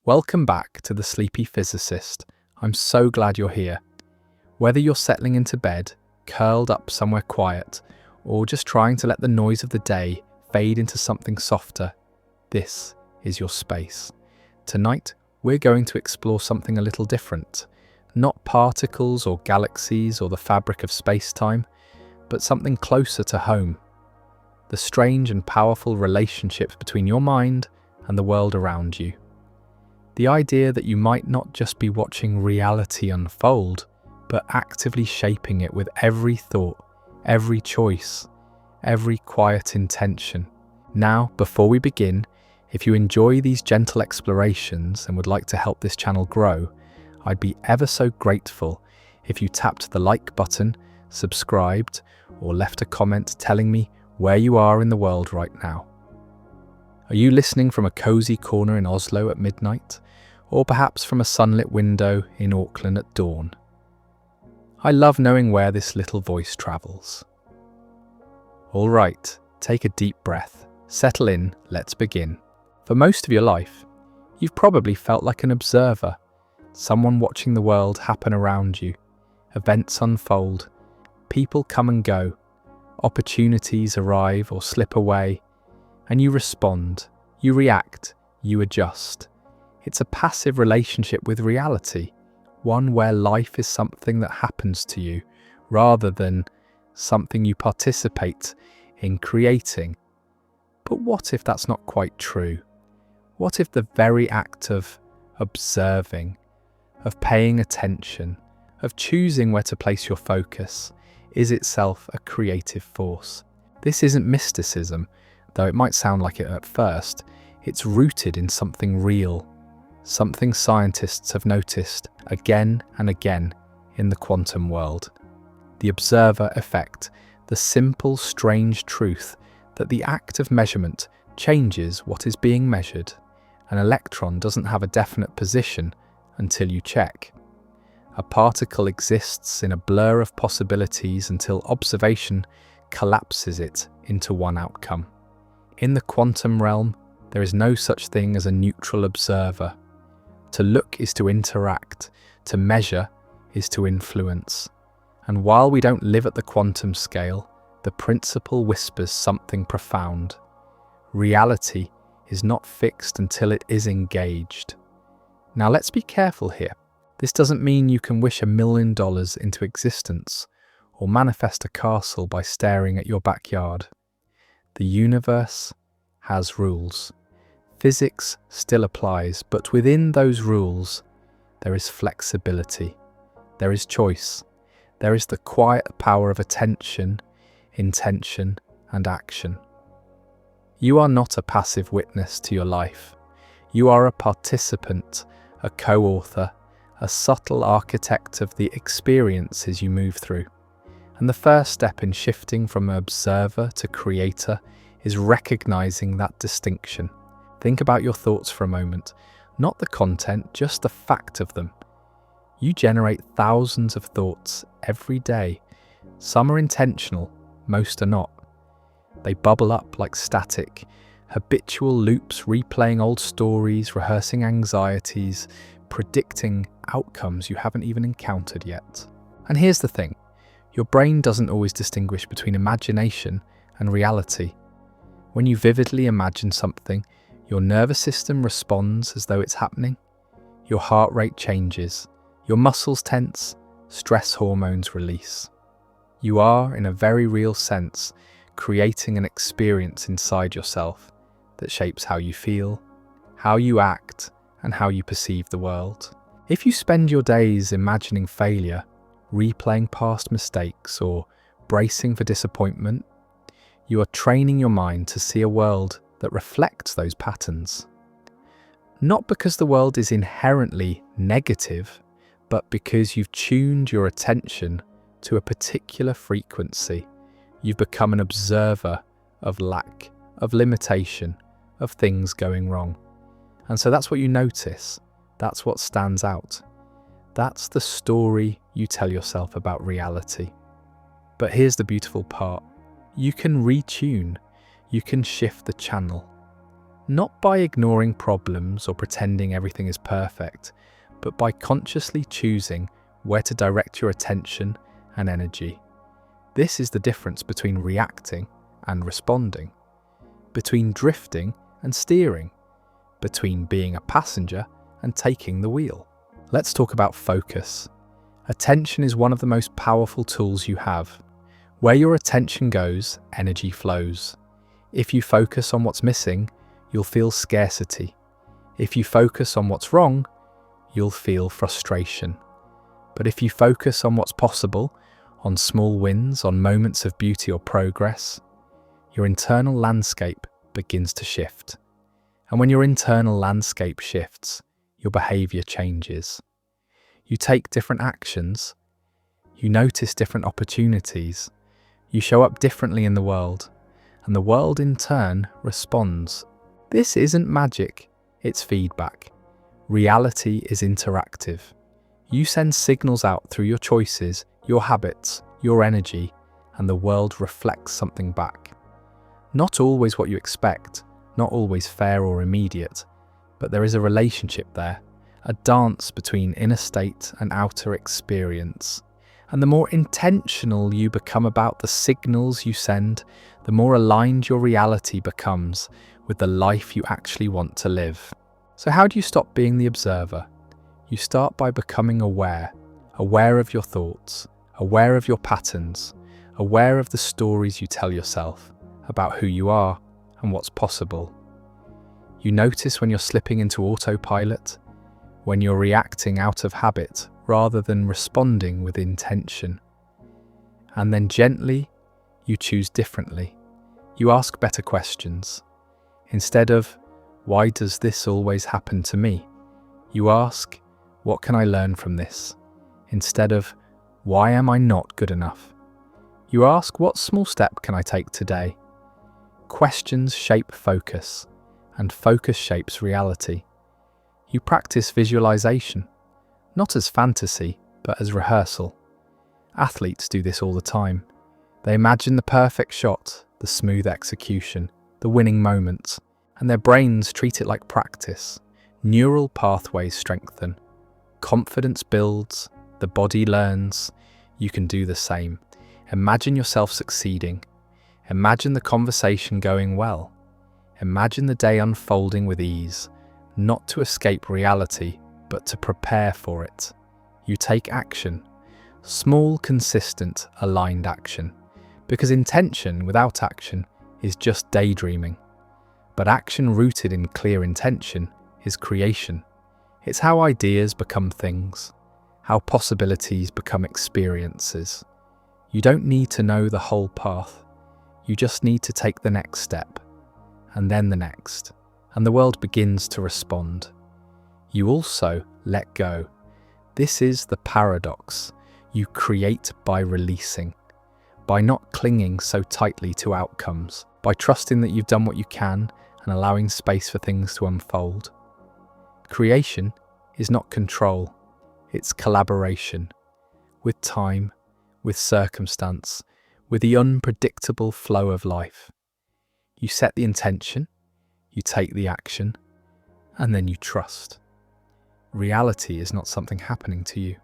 Welcome back to the Sleepy Physicist. I'm so glad you're here. Whether you're settling into bed, curled up somewhere quiet, or just trying to let the noise of the day fade into something softer, this is your space. Tonight, we're going to explore something a little different. Not particles or galaxies or the fabric of space-time, but something closer to home. The strange and powerful relationship between your mind and the world around you. The idea that you might not just be watching reality unfold, but actively shaping it with every thought, every choice, every quiet intention. Now, before we begin, if you enjoy these gentle explorations and would like to help this channel grow, I'd be ever so grateful if you tapped the like button, subscribed, or left a comment telling me where you are in the world right now. Are you listening from a cozy corner in Oslo at midnight, or perhaps from a sunlit window in Auckland at dawn? I love knowing where this little voice travels. All right, take a deep breath, settle in, let's begin. For most of your life, you've probably felt like an observer, someone watching the world happen around you. Events unfold, people come and go, opportunities arrive or slip away, and you respond, you react, you adjust. It's a passive relationship with reality, one where life is something that happens to you rather than something you participate in creating. But what if that's not quite true? What if the very act of observing, of paying attention, of choosing where to place your focus is itself a creative force? This isn't mysticism, though it might sound like it at first. It's rooted in something real, something scientists have noticed again and again in the quantum world. The observer effect, the simple, strange truth that the act of measurement changes what is being measured. An electron doesn't have a definite position until you check. A particle exists in a blur of possibilities until observation collapses it into one outcome. In the quantum realm, there is no such thing as a neutral observer. To look is to interact, to measure is to influence. And while we don't live at the quantum scale, the principle whispers something profound. Reality is not fixed until it is engaged. Now let's be careful here. This doesn't mean you can wish $1 million into existence or manifest a castle by staring at your backyard. The universe has rules. Physics still applies, but within those rules, there is flexibility, there is choice, there is the quiet power of attention, intention, and action. You are not a passive witness to your life. You are a participant, a co-author, a subtle architect of the experiences you move through. And the first step in shifting from observer to creator is recognizing that distinction. Think about your thoughts for a moment, not the content, just the fact of them. You generate thousands of thoughts every day. Some are intentional, most are not. They bubble up like static, habitual loops replaying old stories, rehearsing anxieties, predicting outcomes you haven't even encountered yet. And here's the thing, your brain doesn't always distinguish between imagination and reality. When you vividly imagine something, your nervous system responds as though it's happening. Your heart rate changes, your muscles tense, stress hormones release. You are, in a very real sense, creating an experience inside yourself that shapes how you feel, how you act, and how you perceive the world. If you spend your days imagining failure, replaying past mistakes, or bracing for disappointment, you are training your mind to see a world that reflects those patterns. Not because the world is inherently negative, but because you've tuned your attention to a particular frequency. You've become an observer of lack, of limitation, of things going wrong. And so that's what you notice. That's what stands out. That's the story you tell yourself about reality. But here's the beautiful part. You can retune. You can shift the channel. Not by ignoring problems or pretending everything is perfect, but by consciously choosing where to direct your attention and energy. This is the difference between reacting and responding, between drifting and steering, between being a passenger and taking the wheel. Let's talk about focus. Attention is one of the most powerful tools you have. Where your attention goes, energy flows. If you focus on what's missing, you'll feel scarcity. If you focus on what's wrong, you'll feel frustration. But if you focus on what's possible, on small wins, on moments of beauty or progress, your internal landscape begins to shift. And when your internal landscape shifts, your behavior changes. You take different actions, you notice different opportunities, you show up differently in the world, and the world in turn responds. This isn't magic, it's feedback. Reality is interactive. You send signals out through your choices, your habits, your energy, and the world reflects something back. Not always what you expect, not always fair or immediate, but there is a relationship there, a dance between inner state and outer experience. And the more intentional you become about the signals you send, the more aligned your reality becomes with the life you actually want to live. So how do you stop being the observer? You start by becoming aware of your thoughts, aware of your patterns, aware of the stories you tell yourself about who you are and what's possible. You notice when you're slipping into autopilot, when you're reacting out of habit rather than responding with intention. And then gently, you choose differently. You ask better questions. Instead of, why does this always happen to me? You ask, what can I learn from this? Instead of, why am I not good enough? You ask, what small step can I take today? Questions shape focus, and focus shapes reality. You practice visualization, not as fantasy, but as rehearsal. Athletes do this all the time. They imagine the perfect shot, the smooth execution, the winning moments, and their brains treat it like practice. Neural pathways strengthen. Confidence builds, the body learns. You can do the same. Imagine yourself succeeding. Imagine the conversation going well. Imagine the day unfolding with ease, not to escape reality, but to prepare for it. You take action. Small, consistent, aligned action. Because intention without action is just daydreaming. But action rooted in clear intention is creation. It's how ideas become things, how possibilities become experiences. You don't need to know the whole path. You just need to take the next step, and then the next, and the world begins to respond. You also let go. This is the paradox. You create by releasing, by not clinging so tightly to outcomes, by trusting that you've done what you can and allowing space for things to unfold. Creation is not control, it's collaboration, with time, with circumstance, with the unpredictable flow of life. You set the intention, you take the action, and then you trust. Reality is not something happening to you,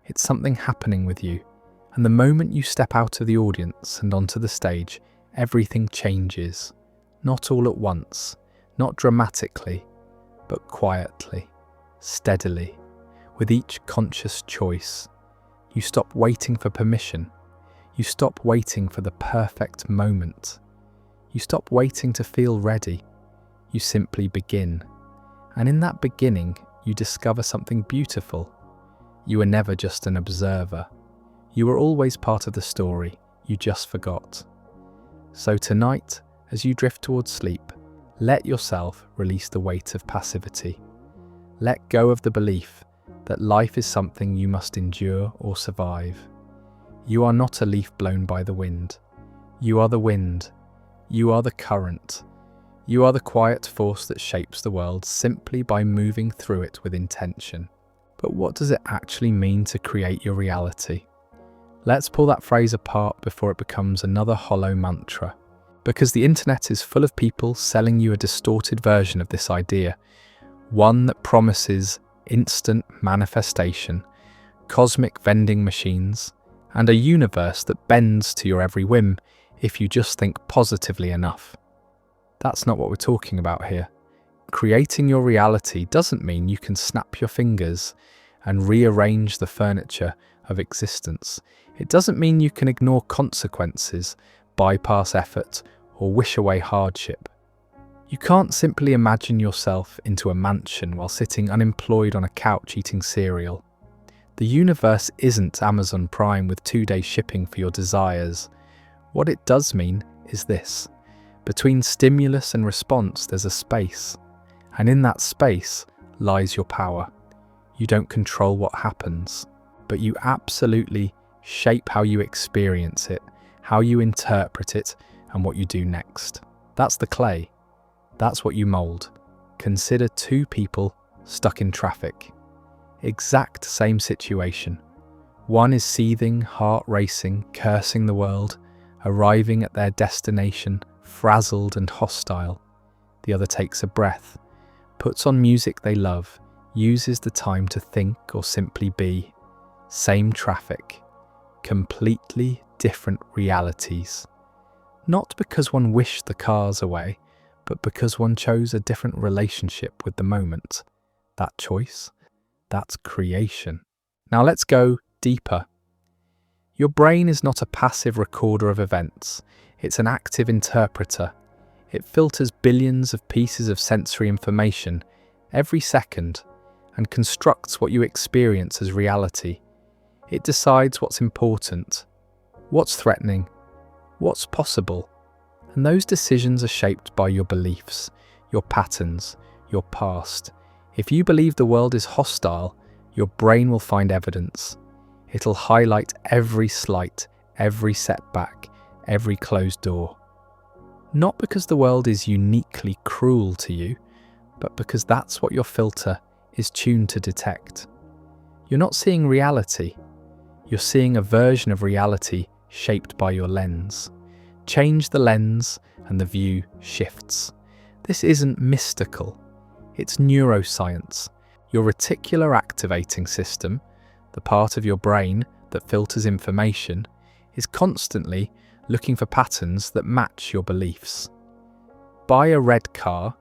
it's something happening with you. And the moment you step out of the audience and onto the stage, everything changes. Not all at once, not dramatically, but quietly, steadily, with each conscious choice. You stop waiting for permission. You stop waiting for the perfect moment. You stop waiting to feel ready. You simply begin. And in that beginning, you discover something beautiful. You are never just an observer. You were always part of the story, you just forgot. So tonight, as you drift towards sleep, let yourself release the weight of passivity. Let go of the belief that life is something you must endure or survive. You are not a leaf blown by the wind. You are the wind. You are the current. You are the quiet force that shapes the world simply by moving through it with intention. But what does it actually mean to create your reality? Let's pull that phrase apart before it becomes another hollow mantra. Because the internet is full of people selling you a distorted version of this idea, one that promises instant manifestation, cosmic vending machines, and a universe that bends to your every whim if you just think positively enough. That's not what we're talking about here. Creating your reality doesn't mean you can snap your fingers and rearrange the furniture of existence. It doesn't mean you can ignore consequences, bypass effort, or wish away hardship. You can't simply imagine yourself into a mansion while sitting unemployed on a couch eating cereal. The universe isn't Amazon Prime with 2-day shipping for your desires. What it does mean is this: between stimulus and response, there's a space. And in that space lies your power. You don't control what happens, but you absolutely shape how you experience it, how you interpret it, and what you do next. That's the clay. That's what you mold. Consider 2 people stuck in traffic. Exact same situation. One is seething, heart racing, cursing the world, arriving at their destination, frazzled and hostile. The other takes a breath, puts on music they love, uses the time to think or simply be. Same traffic, completely different realities. Not because one wished the cars away, but because one chose a different relationship with the moment. That choice, that's creation. Now let's go deeper. Your brain is not a passive recorder of events, it's an active interpreter. It filters billions of pieces of sensory information every second and constructs what you experience as reality. It decides what's important, what's threatening, what's possible. And those decisions are shaped by your beliefs, your patterns, your past. If you believe the world is hostile, your brain will find evidence. It'll highlight every slight, every setback, every closed door. Not because the world is uniquely cruel to you, but because that's what your filter is tuned to detect. You're not seeing reality. You're seeing a version of reality shaped by your lens. Change the lens and the view shifts. This isn't mystical. It's neuroscience. Your reticular activating system, the part of your brain that filters information, is constantly looking for patterns that match your beliefs. Buy a red car,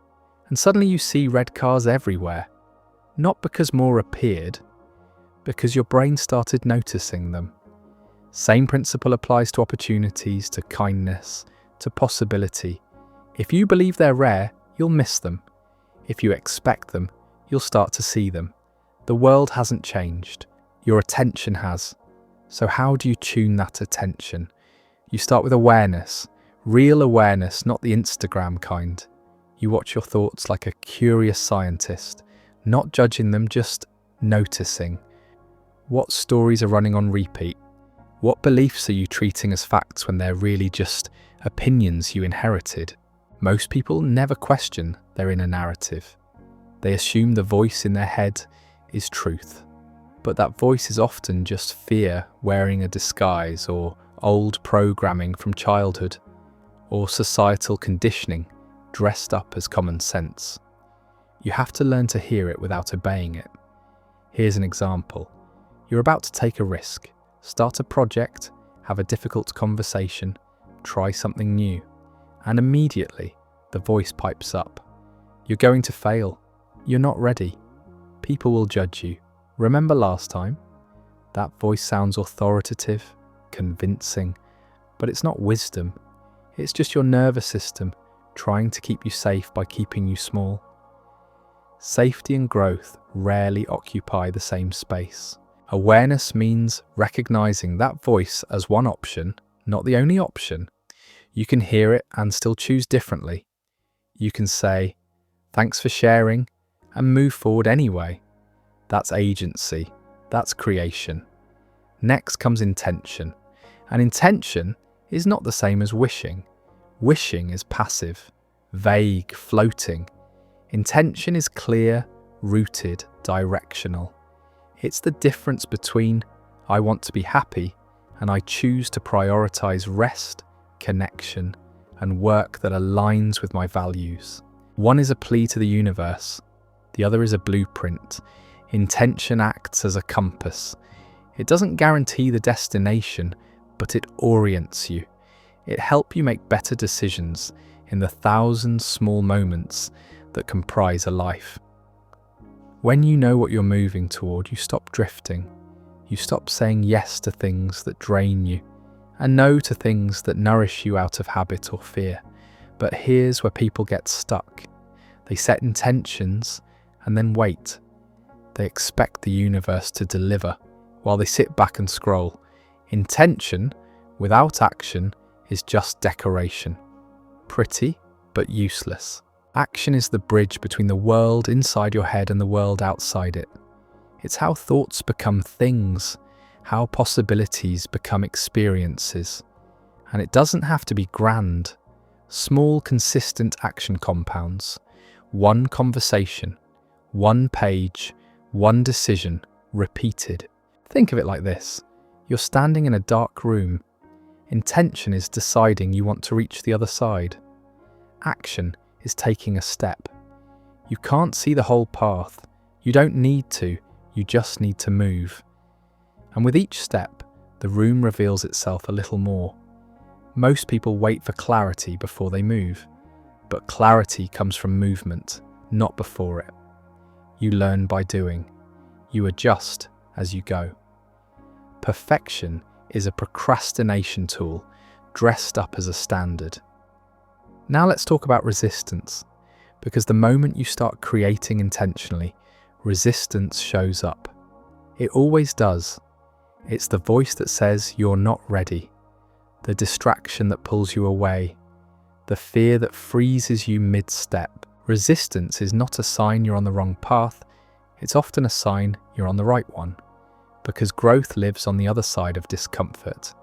and suddenly you see red cars everywhere. Not because more appeared, because your brain started noticing them. Same principle applies to opportunities, to kindness, to possibility. If you believe they're rare, you'll miss them. If you expect them, you'll start to see them. The world hasn't changed. Your attention has. So how do you tune that attention? You start with awareness, real awareness, not the Instagram kind. You watch your thoughts like a curious scientist, not judging them, just noticing. What stories are running on repeat? What beliefs are you treating as facts when they're really just opinions you inherited? Most people never question their inner narrative. They assume the voice in their head is truth. But that voice is often just fear wearing a disguise, or old programming from childhood, or societal conditioning dressed up as common sense. You have to learn to hear it without obeying it. Here's an example. You're about to take a risk, start a project, have a difficult conversation, try something new, and immediately the voice pipes up. You're going to fail. You're not ready. People will judge you. Remember last time? That voice sounds authoritative, convincing, but it's not wisdom. It's just your nervous system trying to keep you safe by keeping you small. Safety and growth rarely occupy the same space. Awareness means recognizing that voice as one option, not the only option. You can hear it and still choose differently. You can say, "Thanks for sharing," and move forward anyway. That's agency. That's creation. Next comes intention. And intention is not the same as wishing. Wishing is passive, vague, floating. Intention is clear, rooted, directional. It's the difference between "I want to be happy" and "I choose to prioritize rest, connection, and work that aligns with my values. One is a plea to the universe, the other is a blueprint. Intention acts as a compass. It doesn't guarantee the destination, but it orients you. It helps you make better decisions in the 1,000 small moments that comprise a life. When you know what you're moving toward, you stop drifting. You stop saying yes to things that drain you and no to things that nourish you out of habit or fear. But here's where people get stuck. They set intentions and then wait. They expect the universe to deliver while they sit back and scroll. Intention without action is just decoration. Pretty, but useless. Action is the bridge between the world inside your head and the world outside it. It's how thoughts become things, how possibilities become experiences. And it doesn't have to be grand. Small, consistent action compounds. One conversation, one page, one decision, repeated. Think of it like this. You're standing in a dark room. Intention is deciding you want to reach the other side. Action is taking a step. You can't see the whole path. You don't need to. You just need to move. And with each step, the room reveals itself a little more. Most people wait for clarity before they move, but clarity comes from movement, not before it. You learn by doing. You adjust as you go. Perfection is a procrastination tool dressed up as a standard. Now let's talk about resistance, because the moment you start creating intentionally, resistance shows up. It always does. It's the voice that says you're not ready, the distraction that pulls you away, the fear that freezes you mid-step. Resistance is not a sign you're on the wrong path, it's often a sign you're on the right one, because growth lives on the other side of discomfort.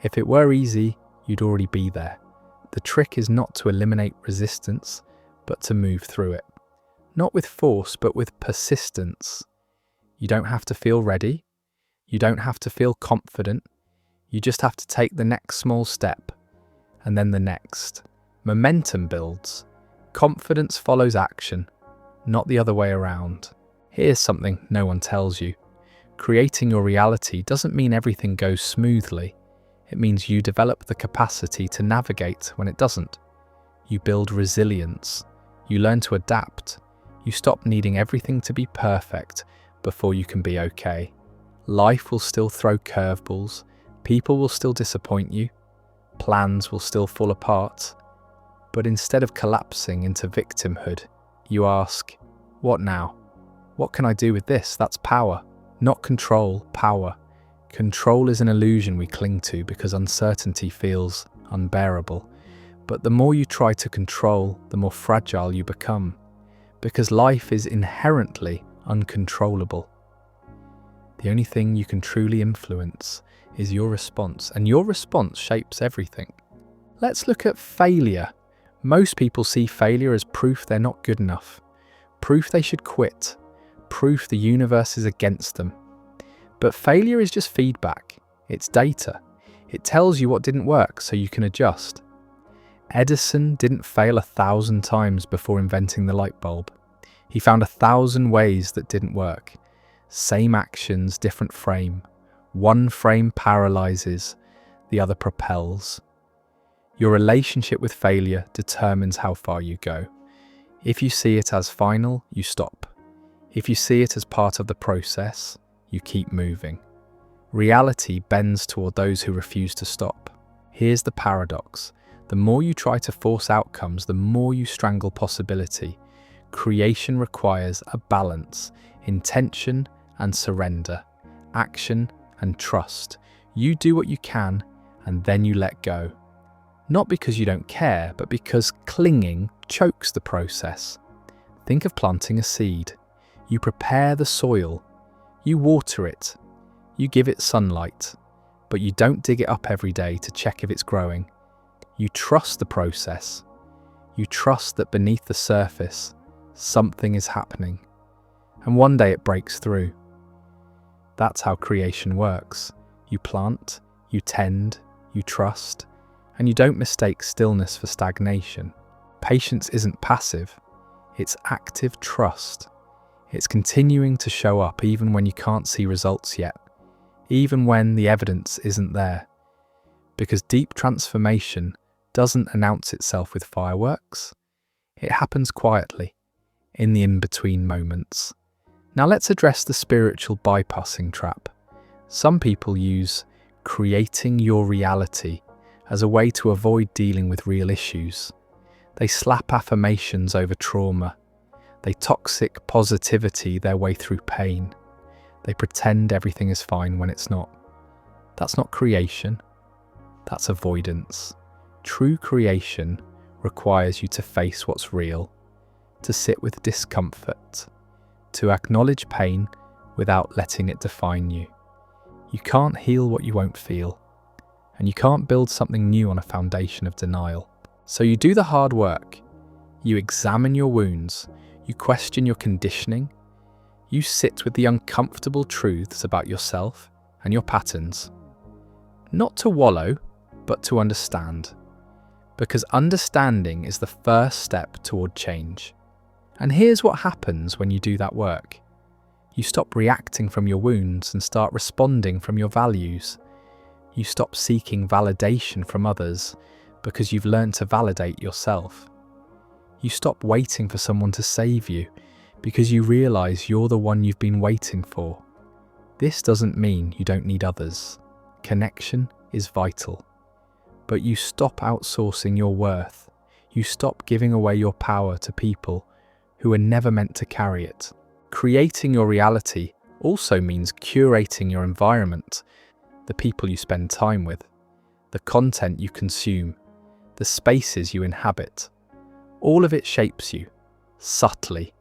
If it were easy, you'd already be there. The trick is not to eliminate resistance, but to move through it. Not with force, but with persistence. You don't have to feel ready. You don't have to feel confident. You just have to take the next small step, and then the next. Momentum builds. Confidence follows action, not the other way around. Here's something no one tells you. Creating your reality doesn't mean everything goes smoothly. It means you develop the capacity to navigate when it doesn't. You build resilience. You learn to adapt. You stop needing everything to be perfect before you can be okay. Life will still throw curveballs. People will still disappoint you. Plans will still fall apart. But instead of collapsing into victimhood, you ask, what now? What can I do with this? That's power. Not control, power. Control is an illusion we cling to because uncertainty feels unbearable. But the more you try to control, the more fragile you become. Because life is inherently uncontrollable. The only thing you can truly influence is your response, and your response shapes everything. Let's look at failure. Most people see failure as proof they're not good enough, proof they should quit, proof the universe is against them. But failure is just feedback. It's data. It tells you what didn't work so you can adjust. Edison didn't fail 1,000 times before inventing the light bulb. He found 1,000 ways that didn't work. Same actions, different frame. One frame paralyzes, the other propels. Your relationship with failure determines how far you go. If you see it as final, you stop. If you see it as part of the process, you keep moving. Reality bends toward those who refuse to stop. Here's the paradox. The more you try to force outcomes, the more you strangle possibility. Creation requires a balance, intention and surrender, action and trust. You do what you can, and then you let go. Not because you don't care, but because clinging chokes the process. Think of planting a seed. You prepare the soil. You water it. You give it sunlight. But you don't dig it up every day to check if it's growing. You trust the process. You trust that beneath the surface, something is happening. And one day it breaks through. That's how creation works. You plant, you tend, you trust, And you don't mistake stillness for stagnation. Patience isn't passive, it's active trust. It's continuing to show up even when you can't see results yet, even when the evidence isn't there. Because deep transformation doesn't announce itself with fireworks. It happens quietly, in the in-between moments. Now let's address the spiritual bypassing trap. Some people use creating your reality as a way to avoid dealing with real issues. They slap affirmations over trauma. They toxic positivity their way through pain. They pretend everything is fine when it's not. That's not creation. That's avoidance. True creation requires you to face what's real, to sit with discomfort, to acknowledge pain without letting it define you. You can't heal what you won't feel, and you can't build something new on a foundation of denial. So you do the hard work. You examine your wounds. You question your conditioning. You sit with the uncomfortable truths about yourself and your patterns. Not to wallow, but to understand. Because understanding is the first step toward change. And here's what happens when you do that work. You stop reacting from your wounds and start responding from your values. You stop seeking validation from others because you've learned to validate yourself. You stop waiting for someone to save you because you realize you're the one you've been waiting for. This doesn't mean you don't need others. Connection is vital. But you stop outsourcing your worth. You stop giving away your power to people who are never meant to carry it. Creating your reality also means curating your environment, the people you spend time with, the content you consume, the spaces you inhabit. All of it shapes you, subtly,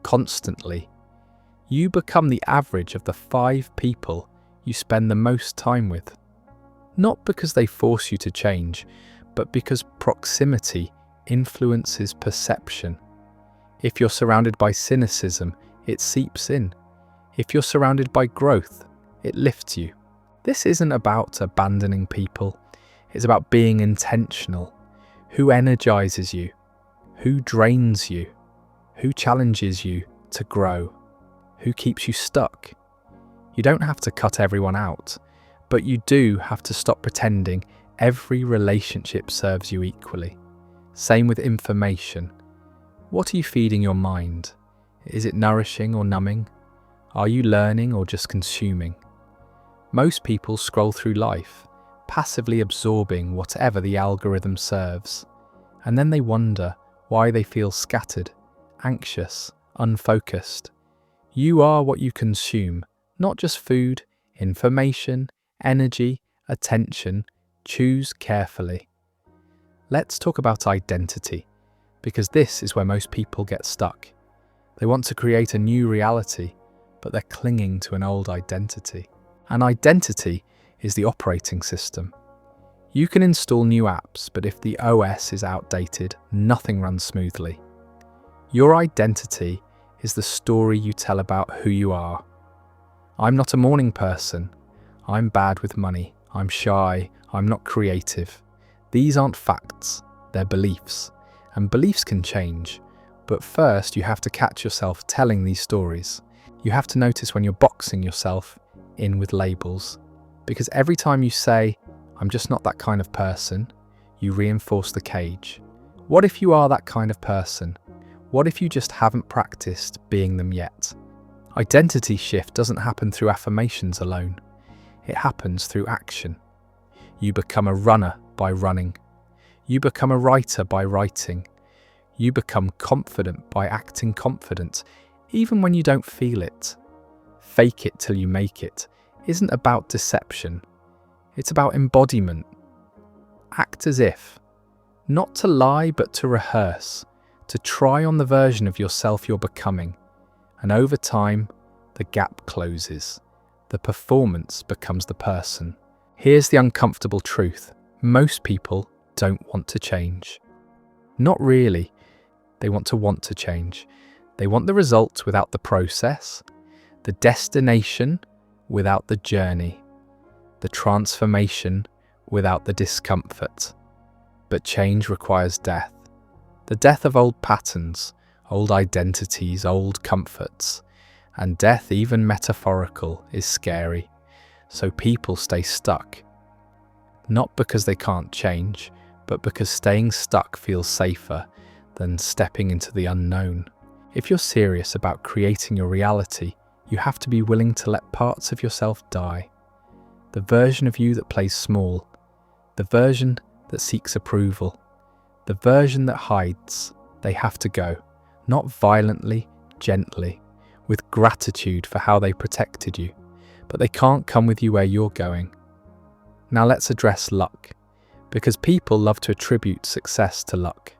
constantly. You become the average of the 5 people you spend the most time with. Not because they force you to change, but because proximity influences perception. If you're surrounded by cynicism, it seeps in. If you're surrounded by growth, it lifts you. This isn't about abandoning people. It's about being intentional. Who energizes you? Who drains you? Who challenges you to grow? Who keeps you stuck? You don't have to cut everyone out, but you do have to stop pretending every relationship serves you equally. Same with information. What are you feeding your mind? Is it nourishing or numbing? Are you learning or just consuming? Most people scroll through life, passively absorbing whatever the algorithm serves, and then they wonder why they feel scattered, anxious, unfocused. You are what you consume, not just food, information, energy, attention. Choose carefully. Let's talk about identity, because this is where most people get stuck. They want to create a new reality, but they're clinging to an old identity. An identity is the operating system. You can install new apps, but if the OS is outdated, nothing runs smoothly. Your identity is the story you tell about who you are. I'm not a morning person. I'm bad with money. I'm shy. I'm not creative. These aren't facts, they're beliefs. And beliefs can change. But first, you have to catch yourself telling these stories. You have to notice when you're boxing yourself in with labels. Because every time you say, I'm just not that kind of person, you reinforce the cage. What if you are that kind of person? What if you just haven't practiced being them yet? Identity shift doesn't happen through affirmations alone. It happens through action. You become a runner by running. You become a writer by writing. You become confident by acting confident, even when you don't feel it. Fake it till you make it isn't about deception. It's about embodiment. Act as if. Not to lie, but to rehearse. To try on the version of yourself you're becoming. And over time, the gap closes. The performance becomes the person. Here's the uncomfortable truth. Most people don't want to change. Not really. They want to change. They want the results without the process, the destination without the journey, the transformation without the discomfort. but change requires death. The death of old patterns, old identities, old comforts. And death, even metaphorical, is scary. So people stay stuck. Not because they can't change, but because staying stuck feels safer than stepping into the unknown. If you're serious about creating your reality, you have to be willing to let parts of yourself die. The version of you that plays small, the version that seeks approval, the version that hides, they have to go. Not violently, gently, with gratitude for how they protected you, but they can't come with you where you're going. Now let's address luck, because people love to attribute success to luck.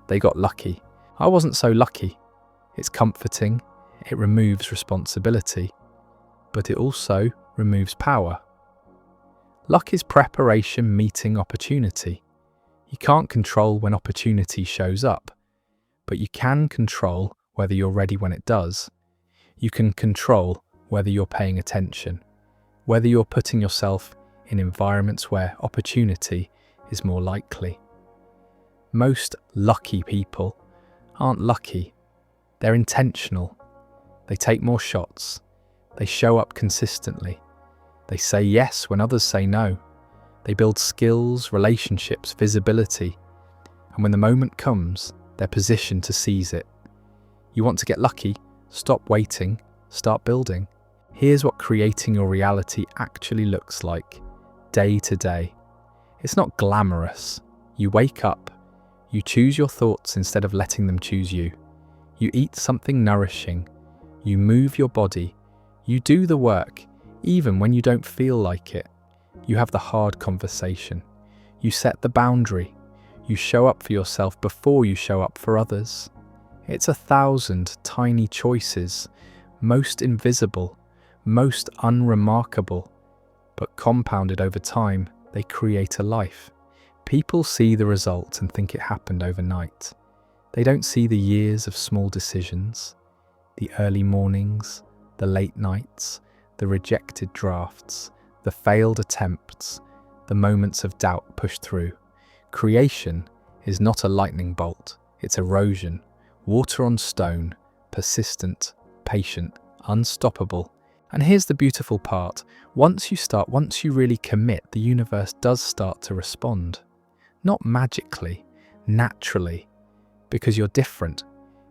They got lucky. I wasn't so lucky. It's comforting, it removes responsibility, but it also removes power. Luck is preparation meeting opportunity. You can't control when opportunity shows up, but you can control whether you're ready when it does. You can control whether you're paying attention, whether you're putting yourself in environments where opportunity is more likely. Most lucky people aren't lucky. They're intentional. They take more shots. They show up consistently. They say yes when others say no. They build skills, relationships, visibility. And when the moment comes, they're positioned to seize it. You want to get lucky? Stop waiting. Start building. Here's what creating your reality actually looks like, day to day. It's not glamorous. You wake up. You choose your thoughts instead of letting them choose you. You eat something nourishing. You move your body. You do the work, even when you don't feel like it. You have the hard conversation. You set the boundary. You show up for yourself before you show up for others. It's 1,000 tiny choices, most invisible, most unremarkable, but compounded over time, they create a life. People see the result and think it happened overnight. They don't see the years of small decisions, the early mornings, the late nights, the rejected drafts, the failed attempts, the moments of doubt pushed through. Creation is not a lightning bolt, it's erosion, water on stone, persistent, patient, unstoppable. And here's the beautiful part, once you really commit, the universe does start to respond. Not magically, naturally, because you're different.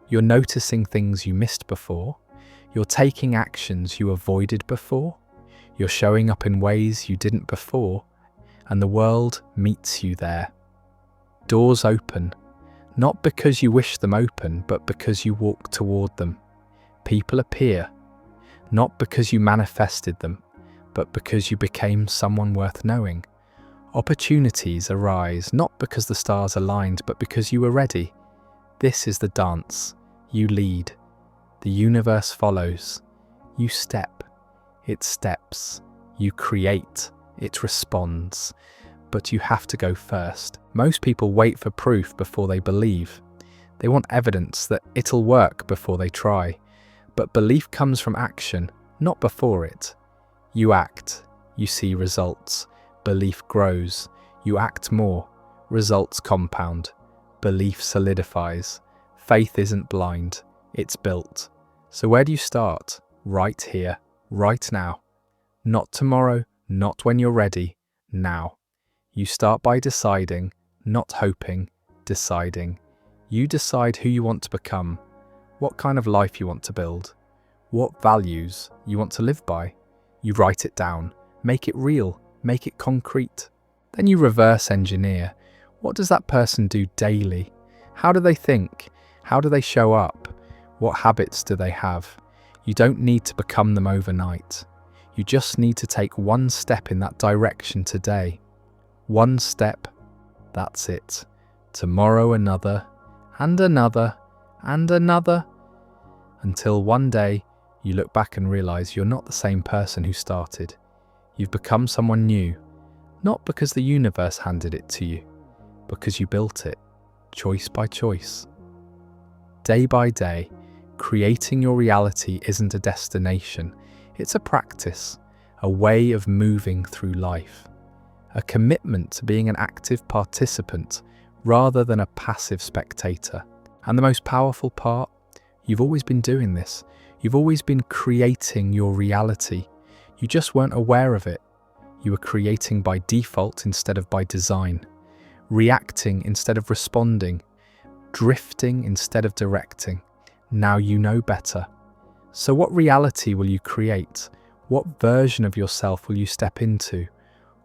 You're noticing things you missed before. You're taking actions you avoided before. You're showing up in ways you didn't before, and the world meets you there. Doors open, not because you wish them open, but because you walk toward them. People appear, not because you manifested them, but because you became someone worth knowing. Opportunities arise, not because the stars aligned, but because you were ready. This is the dance. You lead. The universe follows. You step. It steps. You create. It responds. But you have to go first. Most people wait for proof before they believe. They want evidence that it'll work before they try. But belief comes from action, not before it. You act. You see results. Belief grows. You act more. Results compound. Belief solidifies. Faith isn't blind. It's built. So where do you start? Right here. Right now. Not tomorrow. Not when you're ready. Now. You start by deciding, not hoping, deciding. You decide who you want to become, what kind of life you want to build, what values you want to live by. You write it down, make it real, make it concrete. Then you reverse engineer. What does that person do daily? How do they think? How do they show up? What habits do they have? You don't need to become them overnight. You just need to take one step in that direction today. One step, that's it. Tomorrow another, and another, and another. Until one day, you look back and realize you're not the same person who started. You've become someone new, not because the universe handed it to you, because you built it, choice by choice. Day by day, creating your reality isn't a destination, it's a practice, a way of moving through life. A commitment to being an active participant rather than a passive spectator. And the most powerful part, you've always been doing this. You've always been creating your reality. You just weren't aware of it. You were creating by default instead of by design, reacting instead of responding, drifting instead of directing. Now you know better. So what reality will you create? What version of yourself will you step into?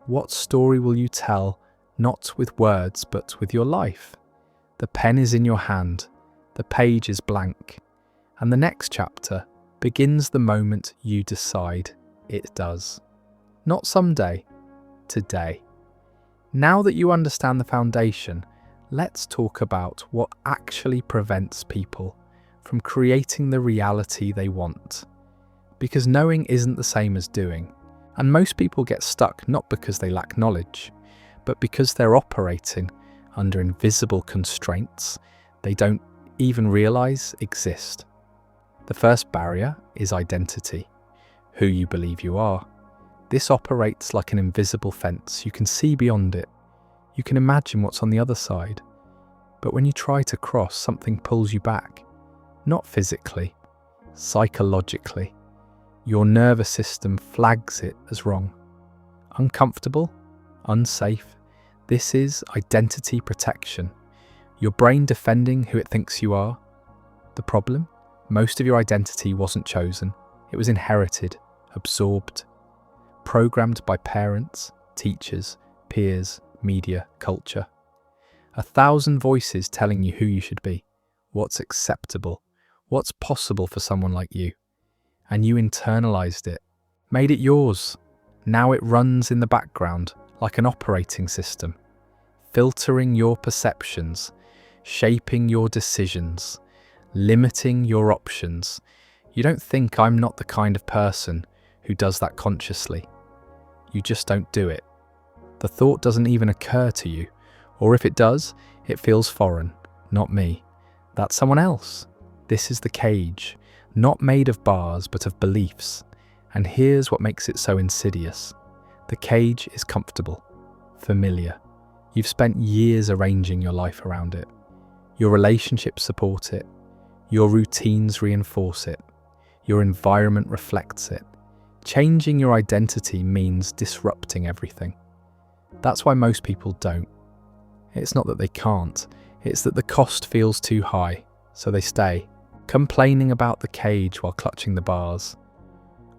What story will you tell, not with words, but with your life? The pen is in your hand, the page is blank, and the next chapter begins the moment you decide it does. Not someday, today. Now that you understand the foundation, let's talk about what actually prevents people from creating the reality they want. Because knowing isn't the same as doing, and most people get stuck not because they lack knowledge, but because they're operating under invisible constraints they don't even realize exist. The first barrier is identity, who you believe you are. This operates like an invisible fence. You can see beyond it. You can imagine what's on the other side. But when you try to cross, something pulls you back. Not physically, psychologically. Your nervous system flags it as wrong. Uncomfortable, unsafe. This is identity protection. Your brain defending who it thinks you are. The problem? Most of your identity wasn't chosen. It was inherited, absorbed, programmed by parents, teachers, peers, media, culture. 1,000 voices telling you who you should be, what's acceptable, what's possible for someone like you. And you internalized it, made it yours. Now it runs in the background like an operating system, filtering your perceptions, shaping your decisions, limiting your options. You don't think I'm not the kind of person who does that consciously. You just don't do it. The thought doesn't even occur to you, or if it does, it feels foreign. Not me. That's someone else. This is the cage, not made of bars but of beliefs. And here's what makes it so insidious. The cage is comfortable, familiar. You've spent years arranging your life around it. Your relationships support it. Your routines reinforce it. Your environment reflects it. Changing your identity means disrupting everything. That's why most people don't. It's not that they can't, it's that the cost feels too high, so they stay, complaining about the cage while clutching the bars,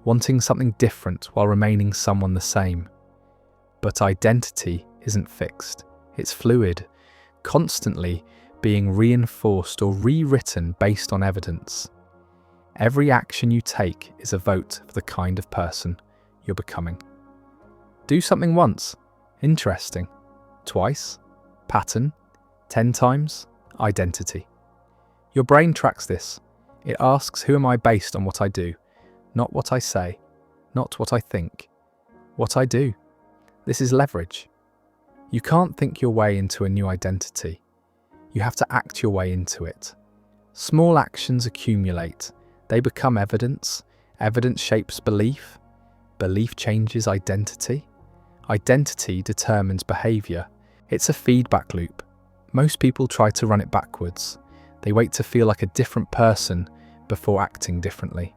wanting something different while remaining someone the same. But identity isn't fixed, it's fluid, constantly being reinforced or rewritten based on evidence. Every action you take is a vote for the kind of person you're becoming. Do something once, interesting. Twice, pattern. 10 times, identity. Your brain tracks this. It asks, who am I based on what I do? Not what I say, not what I think. What I do. This is leverage. You can't think your way into a new identity. You have to act your way into it. Small actions accumulate. They become evidence. Evidence shapes belief. Belief changes identity. Identity determines behavior. It's a feedback loop. Most people try to run it backwards. They wait to feel like a different person before acting differently.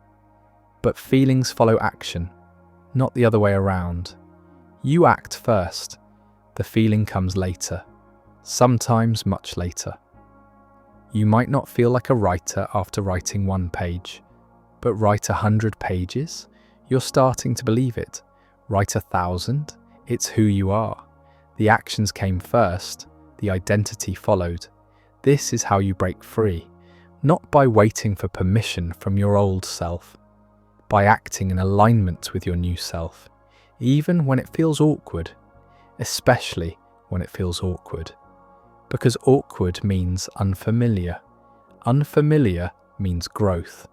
But feelings follow action, not the other way around. You act first. The feeling comes later. Sometimes much later. You might not feel like a writer after writing 1 page, but write 100 pages, you're starting to believe it. Write 1,000, it's who you are. The actions came first, the identity followed. This is how you break free, not by waiting for permission from your old self, by acting in alignment with your new self, even when it feels awkward, especially when it feels awkward. Because awkward means unfamiliar. Unfamiliar means growth.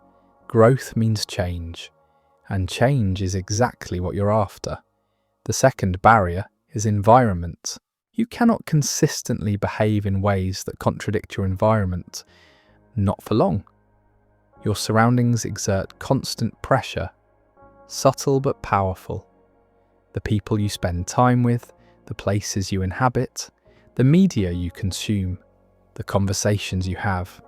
Growth means change. And change is exactly what you're after. The second barrier is environment. You cannot consistently behave in ways that contradict your environment. Not for long. Your surroundings exert constant pressure, subtle but powerful. The people you spend time with, the places you inhabit, The media you consume, the conversations you have,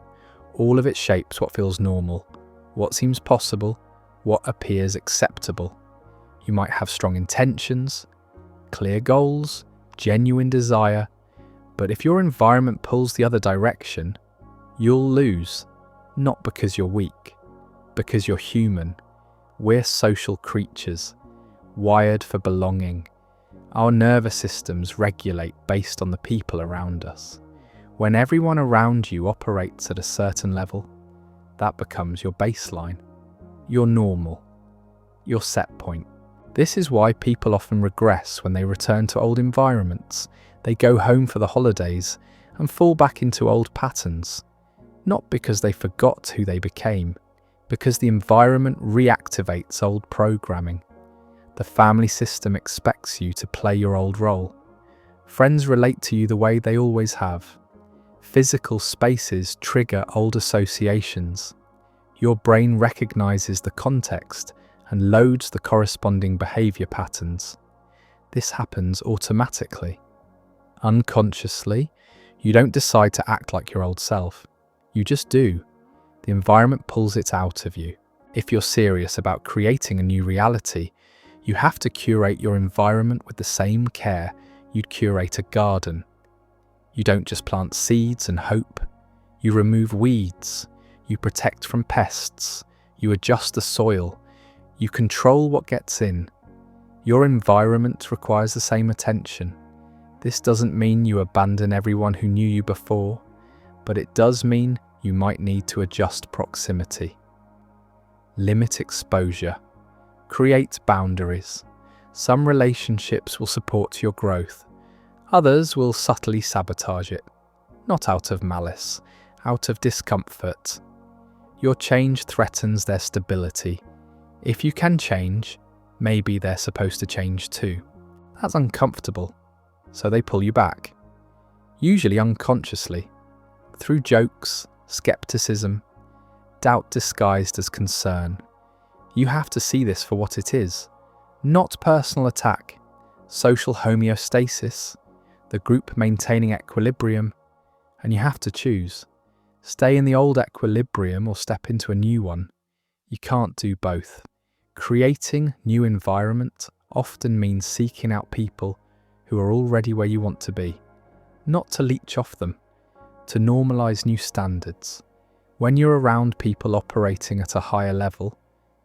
all of it shapes what feels normal, what seems possible, what appears acceptable. You might have strong intentions, clear goals, genuine desire, but if your environment pulls the other direction, you'll lose, not because you're weak, because you're human. We're social creatures, wired for belonging. Our nervous systems regulate based on the people around us. When everyone around you operates at a certain level, that becomes your baseline, your normal, your set point. This is why people often regress when they return to old environments. They go home for the holidays and fall back into old patterns, not because they forgot who they became, because the environment reactivates old programming. The family system expects you to play your old role. Friends relate to you the way they always have. Physical spaces trigger old associations. Your brain recognizes the context and loads the corresponding behavior patterns. This happens automatically. Unconsciously, you don't decide to act like your old self. You just do. The environment pulls it out of you. If you're serious about creating a new reality, you have to curate your environment with the same care you'd curate a garden. You don't just plant seeds and hope. You remove weeds. You protect from pests. You adjust the soil. You control what gets in. Your environment requires the same attention. This doesn't mean you abandon everyone who knew you before, but it does mean you might need to adjust proximity. Limit exposure. Create boundaries. Some relationships will support your growth. Others will subtly sabotage it. Not out of malice, out of discomfort. Your change threatens their stability. If you can change, maybe they're supposed to change too. That's uncomfortable, so they pull you back. Usually unconsciously, through jokes, skepticism, doubt disguised as concern. You have to see this for what it is. Not personal attack, social homeostasis, the group maintaining equilibrium, and you have to choose. Stay in the old equilibrium or step into a new one. You can't do both. Creating new environment often means seeking out people who are already where you want to be, not to leech off them, to normalize new standards. When you're around people operating at a higher level,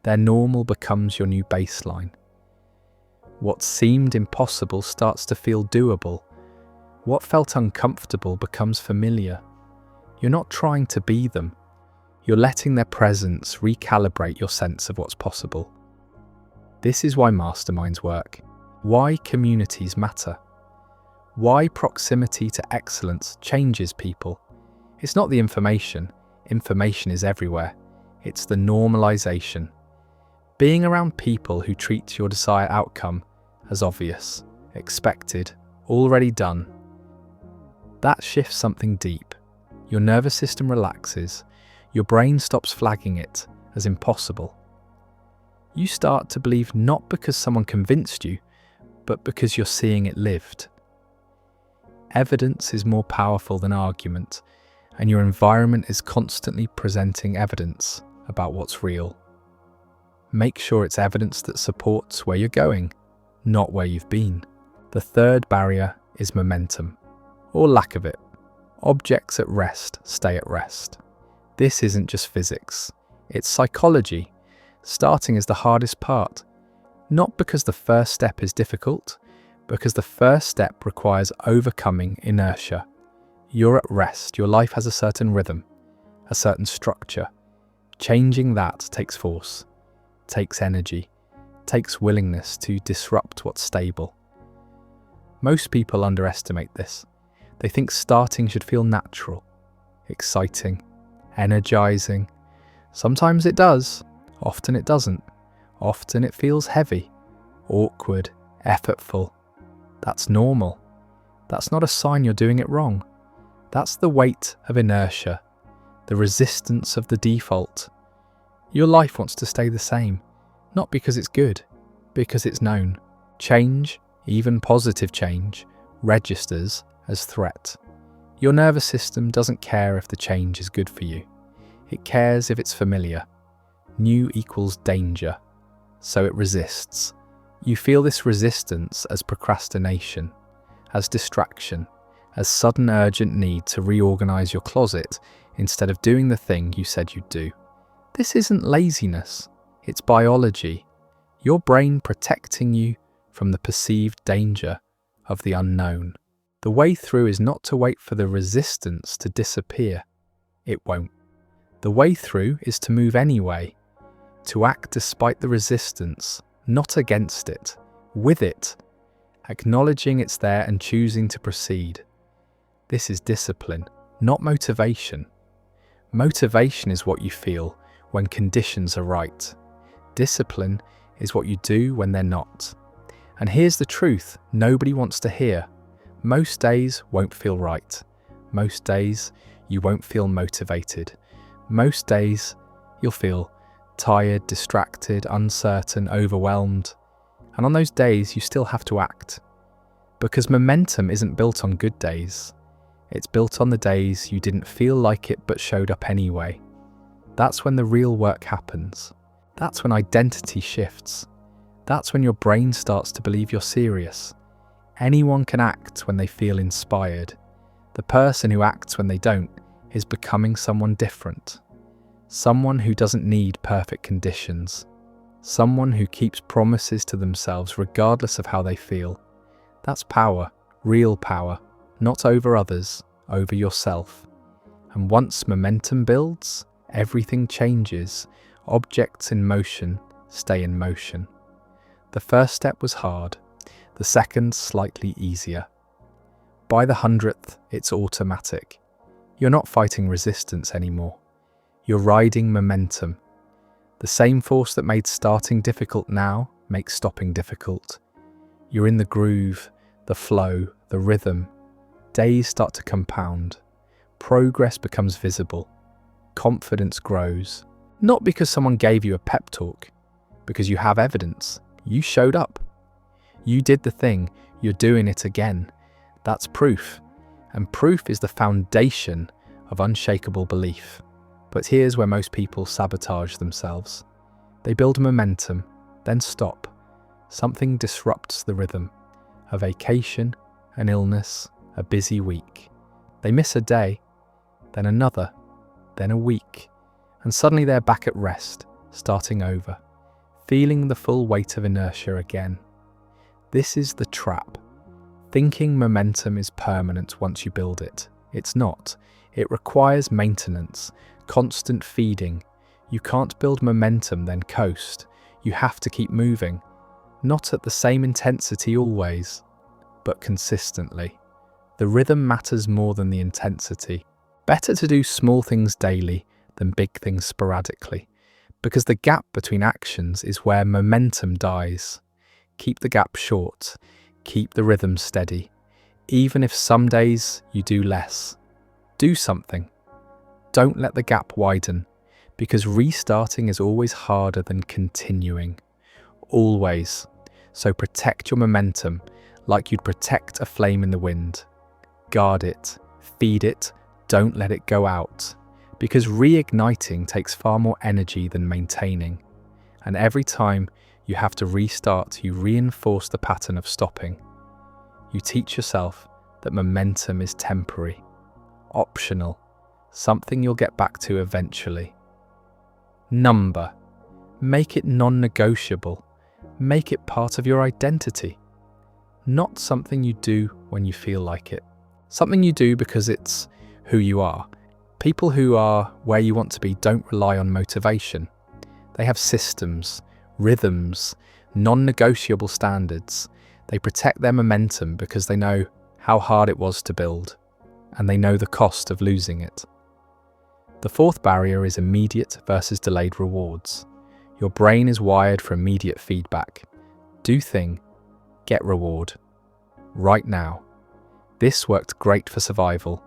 their normal becomes your new baseline. What seemed impossible starts to feel doable. What felt uncomfortable becomes familiar. You're not trying to be them. You're letting their presence recalibrate your sense of what's possible. This is why masterminds work, why communities matter, why proximity to excellence changes people. It's not the information. Information is everywhere. It's the normalization. Being around people who treat your desired outcome as obvious, expected, already done. That shifts something deep. Your nervous system relaxes. Your brain stops flagging it as impossible. You start to believe not because someone convinced you, but because you're seeing it lived. Evidence is more powerful than argument, and your environment is constantly presenting evidence about what's real. Make sure it's evidence that supports where you're going, not where you've been. The third barrier is momentum, or lack of it. Objects at rest stay at rest. This isn't just physics, it's psychology. Starting is the hardest part, not because the first step is difficult, because the first step requires overcoming inertia. You're at rest, your life has a certain rhythm, a certain structure. Changing that takes force, takes energy, takes willingness to disrupt what's stable. Most people underestimate this. They think starting should feel natural, exciting, energizing. Sometimes it does, often it doesn't. Often it feels heavy, awkward, effortful. That's normal. That's not a sign you're doing it wrong. That's the weight of inertia, the resistance of the default. Your life wants to stay the same, not because it's good, because it's known. Change, even positive change, registers as threat. Your nervous system doesn't care if the change is good for you. It cares if it's familiar. New equals danger, so it resists. You feel this resistance as procrastination, as distraction, as sudden urgent need to reorganize your closet instead of doing the thing you said you'd do. This isn't laziness, it's biology. Your brain protecting you from the perceived danger of the unknown. The way through is not to wait for the resistance to disappear. It won't. The way through is to move anyway, to act despite the resistance, not against it, with it, acknowledging it's there and choosing to proceed. This is discipline, not motivation. Motivation is what you feel when conditions are right. Discipline is what you do when they're not. And here's the truth nobody wants to hear. Most days won't feel right. Most days you won't feel motivated. Most days you'll feel tired, distracted, uncertain, overwhelmed. And on those days you still have to act. Because momentum isn't built on good days. It's built on the days you didn't feel like it but showed up anyway. That's when the real work happens. That's when identity shifts. That's when your brain starts to believe you're serious. Anyone can act when they feel inspired. The person who acts when they don't is becoming someone different. Someone who doesn't need perfect conditions. Someone who keeps promises to themselves regardless of how they feel. That's power, real power, not over others, over yourself. And once momentum builds, everything changes. Objects in motion stay in motion. The first step was hard, the second slightly easier. By the 100th, it's automatic. You're not fighting resistance anymore. You're riding momentum. The same force that made starting difficult now makes stopping difficult. You're in the groove, the flow, the rhythm. Days start to compound. Progress becomes visible. Confidence grows. Not because someone gave you a pep talk, because you have evidence. You showed up. You did the thing. You're doing it again. That's proof. And proof is the foundation of unshakable belief. But here's where most people sabotage themselves. They build momentum, then stop. Something disrupts the rhythm. A vacation, an illness, a busy week. They miss a day, then another, then a week. And suddenly they're back at rest, starting over, feeling the full weight of inertia again. This is the trap. Thinking momentum is permanent once you build it. It's not. It requires maintenance, constant feeding. You can't build momentum then coast. You have to keep moving. Not at the same intensity always, but consistently. The rhythm matters more than the intensity. Better to do small things daily than big things sporadically, because the gap between actions is where momentum dies. Keep the gap short. Keep the rhythm steady. Even if some days you do less. Do something. Don't let the gap widen, because restarting is always harder than continuing. Always. So protect your momentum like you'd protect a flame in the wind. Guard it. Feed it. Don't let it go out. Because reigniting takes far more energy than maintaining. And every time you have to restart, you reinforce the pattern of stopping. You teach yourself that momentum is temporary, optional, something you'll get back to eventually. Number. Make it non-negotiable. Make it part of your identity. Not something you do when you feel like it. Something you do because it's who you are. People who are where you want to be don't rely on motivation. They have systems, rhythms, non-negotiable standards. They protect their momentum because they know how hard it was to build, and they know the cost of losing it. The fourth barrier is immediate versus delayed rewards. Your brain is wired for immediate feedback. Do thing, get reward. Right now. This worked great for survival.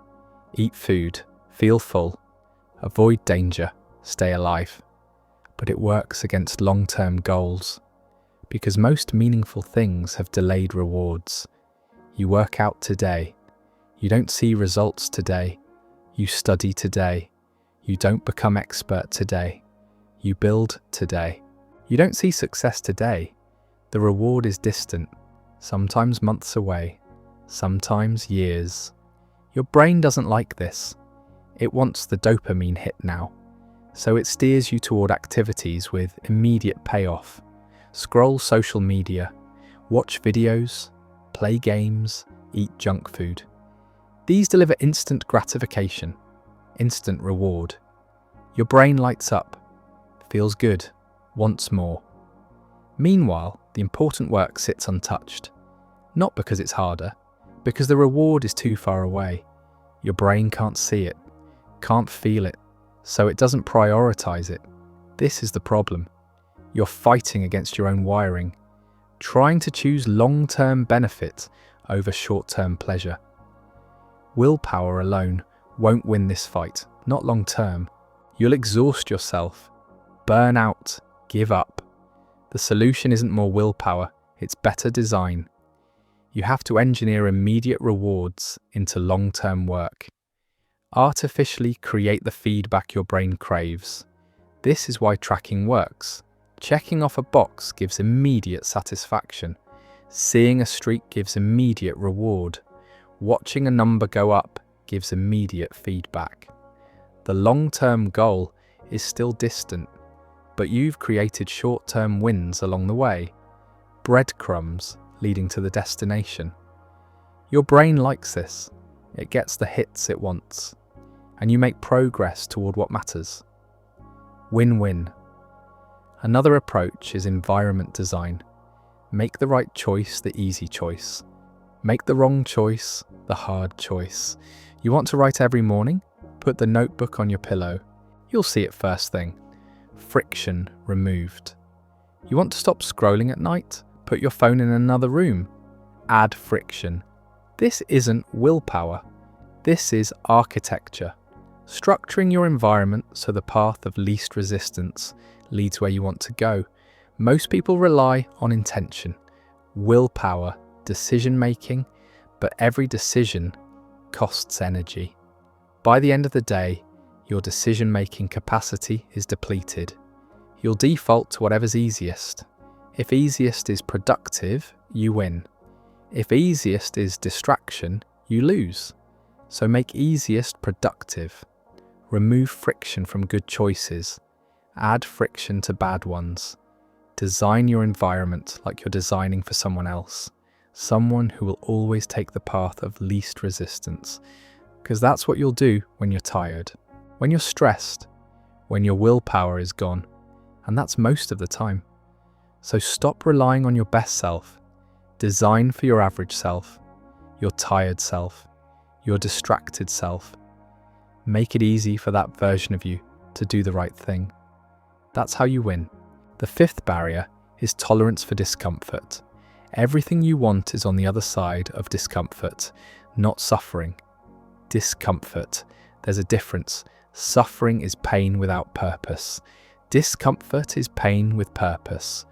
Eat food, feel full, avoid danger, stay alive. But it works against long-term goals, because most meaningful things have delayed rewards. You work out today. You don't see results today. You study today. You don't become expert today. You build today. You don't see success today. The reward is distant, sometimes months away, sometimes years. Your brain doesn't like this. It wants the dopamine hit now. So it steers you toward activities with immediate payoff. Scroll social media, watch videos, play games, eat junk food. These deliver instant gratification, instant reward. Your brain lights up, feels good, wants more. Meanwhile, the important work sits untouched. Not because it's harder, because the reward is too far away. Your brain can't see it, can't feel it, so it doesn't prioritize it. This is the problem. You're fighting against your own wiring, trying to choose long-term benefit over short-term pleasure. Willpower alone won't win this fight, not long-term. You'll exhaust yourself, burn out, give up. The solution isn't more willpower, it's better design. You have to engineer immediate rewards into long-term work. Artificially create the feedback your brain craves. This is why tracking works. Checking off a box gives immediate satisfaction. Seeing a streak gives immediate reward. Watching a number go up gives immediate feedback. The long-term goal is still distant, but you've created short-term wins along the way. Breadcrumbs leading to the destination. Your brain likes this. It gets the hits it wants. And you make progress toward what matters. Win-win. Another approach is environment design. Make the right choice the easy choice. Make the wrong choice the hard choice. You want to write every morning? Put the notebook on your pillow. You'll see it first thing. Friction removed. You want to stop scrolling at night? Put your phone in another room. Add friction. This isn't willpower. This is architecture. Structuring your environment so the path of least resistance leads where you want to go. Most people rely on intention, willpower, decision-making, but every decision costs energy. By the end of the day, your decision-making capacity is depleted. You'll default to whatever's easiest. If easiest is productive, you win. If easiest is distraction, you lose. So make easiest productive. Remove friction from good choices. Add friction to bad ones. Design your environment like you're designing for someone else. Someone who will always take the path of least resistance. Because that's what you'll do when you're tired, when you're stressed, when your willpower is gone. And that's most of the time. So stop relying on your best self. Design for your average self, your tired self, your distracted self. Make it easy for that version of you to do the right thing. That's how you win. The fifth barrier is tolerance for discomfort. Everything you want is on the other side of discomfort, not suffering. Discomfort. There's a difference. Suffering is pain without purpose. Discomfort is pain with purpose.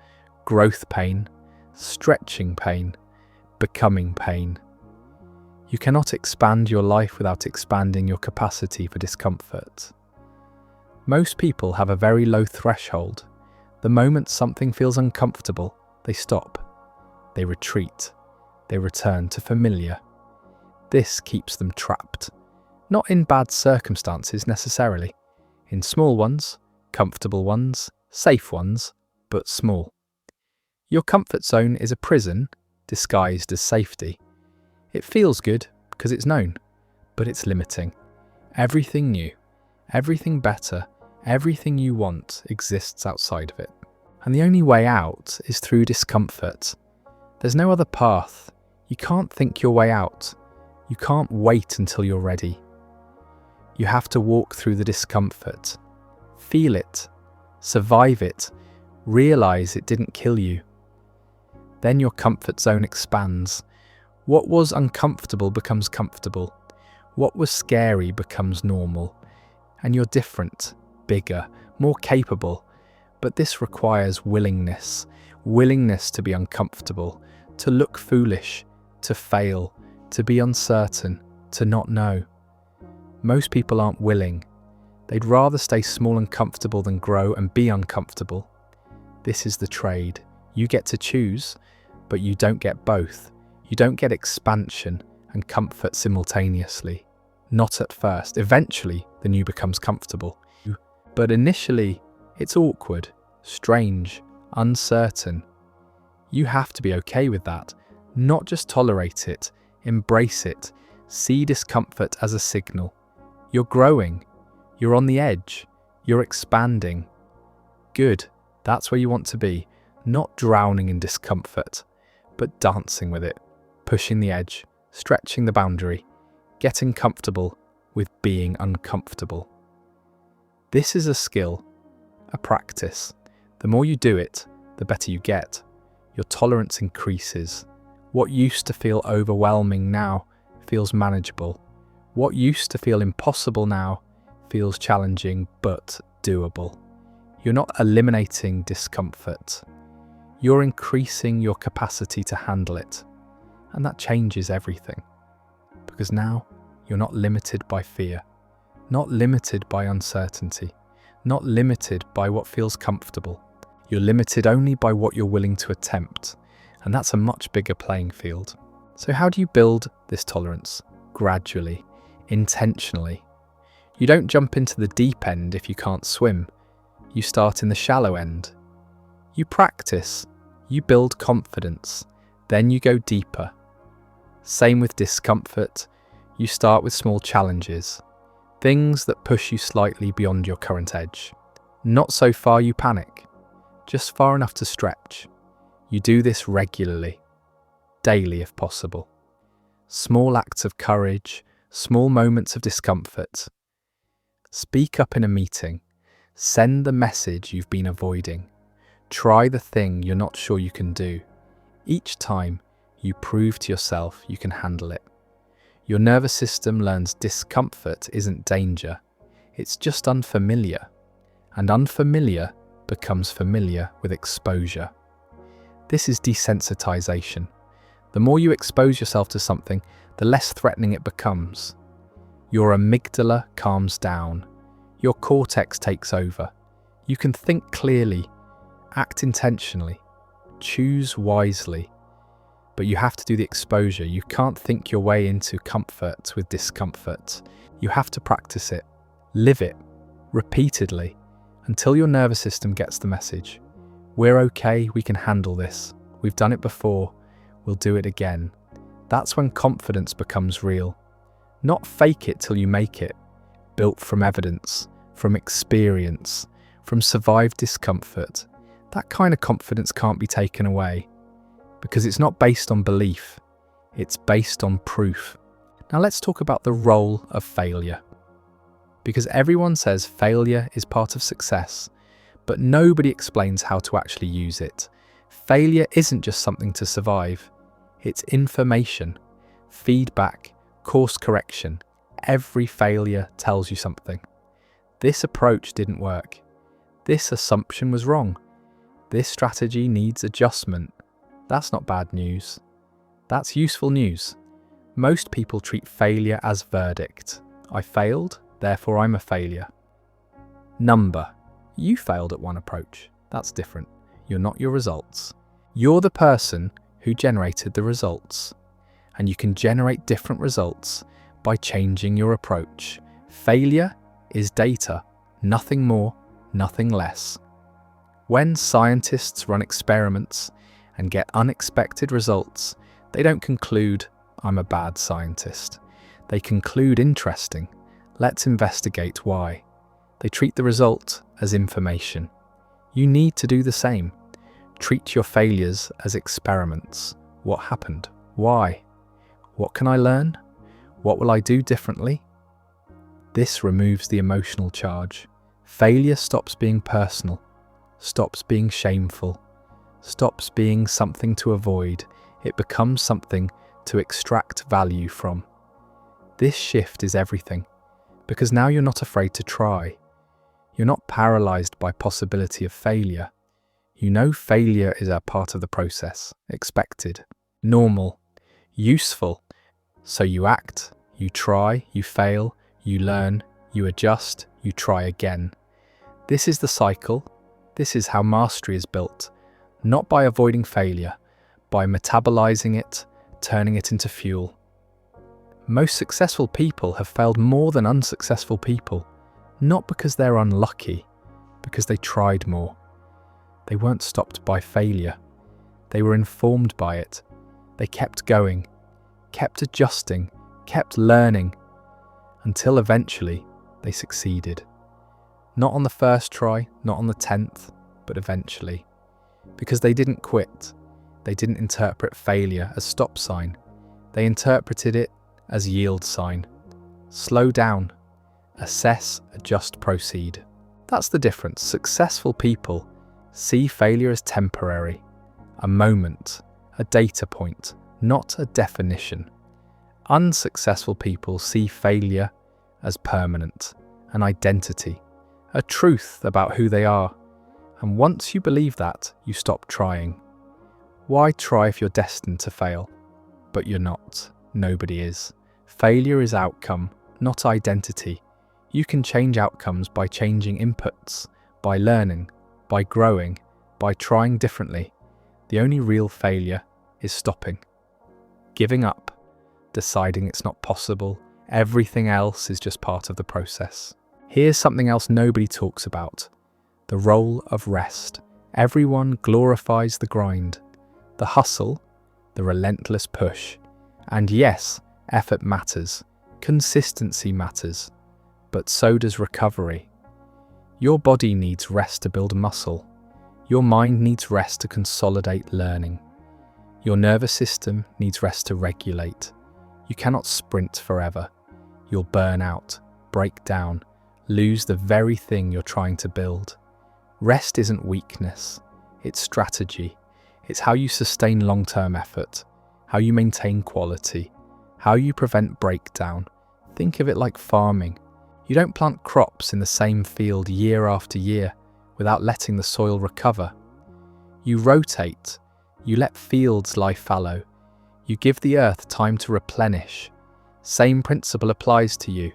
Growth pain, stretching pain, becoming pain. You cannot expand your life without expanding your capacity for discomfort. Most people have a very low threshold. The moment something feels uncomfortable, they stop. They retreat. They return to familiar. This keeps them trapped. Not in bad circumstances necessarily. In small ones, comfortable ones, safe ones, but small. Your comfort zone is a prison disguised as safety. It feels good because it's known, but it's limiting. Everything new, everything better, everything you want exists outside of it. And the only way out is through discomfort. There's no other path. You can't think your way out. You can't wait until you're ready. You have to walk through the discomfort. Feel it. Survive it. Realize it didn't kill you. Then your comfort zone expands. What was uncomfortable becomes comfortable. What was scary becomes normal. And you're different, bigger, more capable. But this requires willingness. Willingness to be uncomfortable, to look foolish, to fail, to be uncertain, to not know. Most people aren't willing. They'd rather stay small and comfortable than grow and be uncomfortable. This is the trade. You get to choose, but you don't get both. You don't get expansion and comfort simultaneously. Not at first. Eventually, the new becomes comfortable. But initially, it's awkward, strange, uncertain. You have to be okay with that. Not just tolerate it, embrace it. See discomfort as a signal. You're growing. You're on the edge. You're expanding. Good. That's where you want to be. Not drowning in discomfort, but dancing with it, pushing the edge, stretching the boundary, getting comfortable with being uncomfortable. This is a skill, a practice. The more you do it, the better you get. Your tolerance increases. What used to feel overwhelming now feels manageable. What used to feel impossible now feels challenging but doable. You're not eliminating discomfort. You're increasing your capacity to handle it. And that changes everything. Because now you're not limited by fear, not limited by uncertainty, not limited by what feels comfortable. You're limited only by what you're willing to attempt. And that's a much bigger playing field. So how do you build this tolerance? Gradually, intentionally. You don't jump into the deep end if you can't swim. You start in the shallow end. You practice, you build confidence, then you go deeper. Same with discomfort. You start with small challenges, things that push you slightly beyond your current edge. Not so far you panic, just far enough to stretch. You do this regularly, daily if possible. Small acts of courage, small moments of discomfort. Speak up in a meeting. Send the message you've been avoiding. Try the thing you're not sure you can do. Each time, you prove to yourself you can handle it. Your nervous system learns discomfort isn't danger. It's just unfamiliar. And unfamiliar becomes familiar with exposure. This is desensitization. The more you expose yourself to something, the less threatening it becomes. Your amygdala calms down. Your cortex takes over. You can think clearly, act intentionally, choose wisely. But you have to do the exposure. You can't think your way into comfort with discomfort. You have to practice it, live it, repeatedly, until your nervous system gets the message. We're okay, we can handle this. We've done it before, we'll do it again. That's when confidence becomes real. Not fake it till you make it. Built from evidence, from experience, from survived discomfort. That kind of confidence can't be taken away. Because it's not based on belief, it's based on proof. Now let's talk about the role of failure. Because everyone says failure is part of success, but nobody explains how to actually use it. Failure isn't just something to survive, it's information, feedback, course correction. Every failure tells you something. This approach didn't work. This assumption was wrong. This strategy needs adjustment. That's not bad news. That's useful news. Most people treat failure as verdict. I failed, therefore I'm a failure. Number. You failed at one approach. That's different. You're not your results. You're the person who generated the results. And you can generate different results by changing your approach. Failure is data. Nothing more, nothing less. When scientists run experiments and get unexpected results, they don't conclude, I'm a bad scientist. They conclude interesting. Let's investigate why. They treat the result as information. You need to do the same. Treat your failures as experiments. What happened? Why? What can I learn? What will I do differently? This removes the emotional charge. Failure stops being personal, stops being shameful, stops being something to avoid. It becomes something to extract value from. This shift is everything, because now you're not afraid to try. You're not paralyzed by possibility of failure. You know failure is a part of the process, expected, normal, useful. So you act, You try, you fail, you learn, you adjust, you try again. This is the cycle. This is how mastery is built, not by avoiding failure, by metabolizing it, turning it into fuel. Most successful people have failed more than unsuccessful people, not because they're unlucky, because they tried more. They weren't stopped by failure. They were informed by it. They kept going, kept adjusting, kept learning, until eventually they succeeded. Not on the first try, not on the 10th, but eventually. Because they didn't quit. They didn't interpret failure as stop sign. They interpreted it as yield sign. Slow down. Assess, adjust, proceed. That's the difference. Successful people see failure as temporary, a moment, a data point, not a definition. Unsuccessful people see failure as permanent, an identity, a truth about who they are. And once you believe that, you stop trying. Why try if you're destined to fail? But you're not. Nobody is. Failure is outcome, not identity. You can change outcomes by changing inputs, by learning, by growing, by trying differently. The only real failure is stopping. Giving up, deciding it's not possible. Everything else is just part of the process. Here's something else nobody talks about. The role of rest. Everyone glorifies the grind, the hustle, the relentless push. And yes, effort matters, consistency matters, but so does recovery. Your body needs rest to build muscle. Your mind needs rest to consolidate learning. Your nervous system needs rest to regulate. You cannot sprint forever. You'll burn out, break down, lose the very thing you're trying to build. Rest isn't weakness, it's strategy. It's how you sustain long-term effort, how you maintain quality, how you prevent breakdown. Think of it like farming. You don't plant crops in the same field year after year without letting the soil recover. You rotate, you let fields lie fallow, you give the earth time to replenish. Same principle applies to you.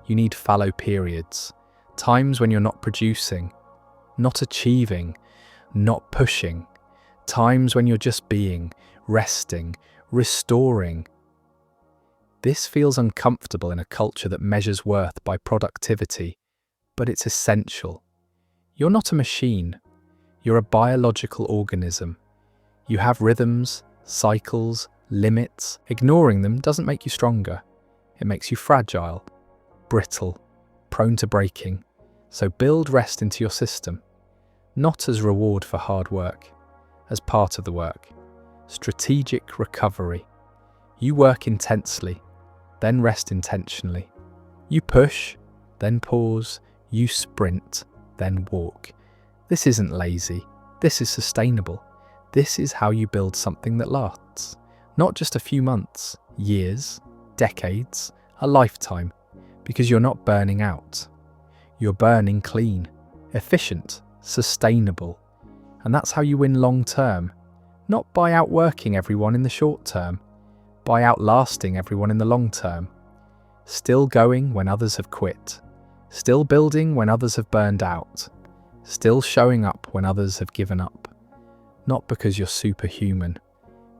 You need fallow periods, times when you're not producing, not achieving, not pushing, times when you're just being, resting, restoring. This feels uncomfortable in a culture that measures worth by productivity, but it's essential. You're not a machine. You're a biological organism. You have rhythms, cycles, limits. Ignoring them doesn't make you stronger. It makes you fragile, brittle, prone to breaking. So build rest into your system, not as reward for hard work, as part of the work. Strategic recovery. You work intensely, then rest intentionally. You push, then pause. You sprint, then walk. This isn't lazy. This is sustainable. This is how you build something that lasts. Not just a few months, years, decades, a lifetime. Because you're not burning out. You're burning clean, efficient, sustainable. And that's how you win long term. Not by outworking everyone in the short term, by outlasting everyone in the long term. Still going when others have quit. Still building when others have burned out. Still showing up when others have given up. Not because you're superhuman,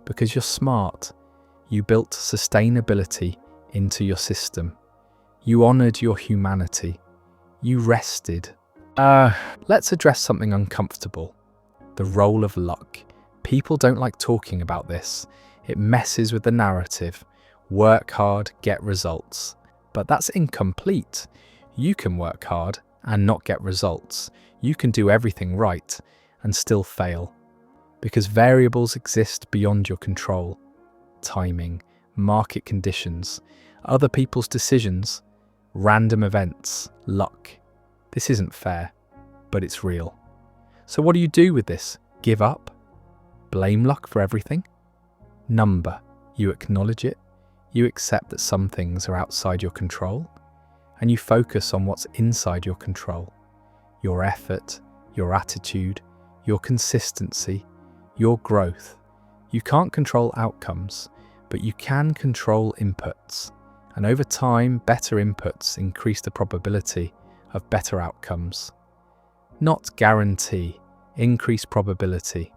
because you're smart. You built sustainability into your system. You honoured your humanity. You rested. Let's address something uncomfortable. The role of luck. People don't like talking about this. It messes with the narrative. Work hard, get results. But that's incomplete. You can work hard and not get results. You can do everything right and still fail. Because variables exist beyond your control. Timing, market conditions, other people's decisions, random events, luck. This isn't fair, but it's real. So what do you do with this? Give up? Blame luck for everything? Number. You acknowledge it. You accept that some things are outside your control. And you focus on what's inside your control. Your effort, your attitude, your consistency, your growth. You can't control outcomes, but you can control inputs. And over time, better inputs increase the probability of better outcomes. Not guarantee, increase probability.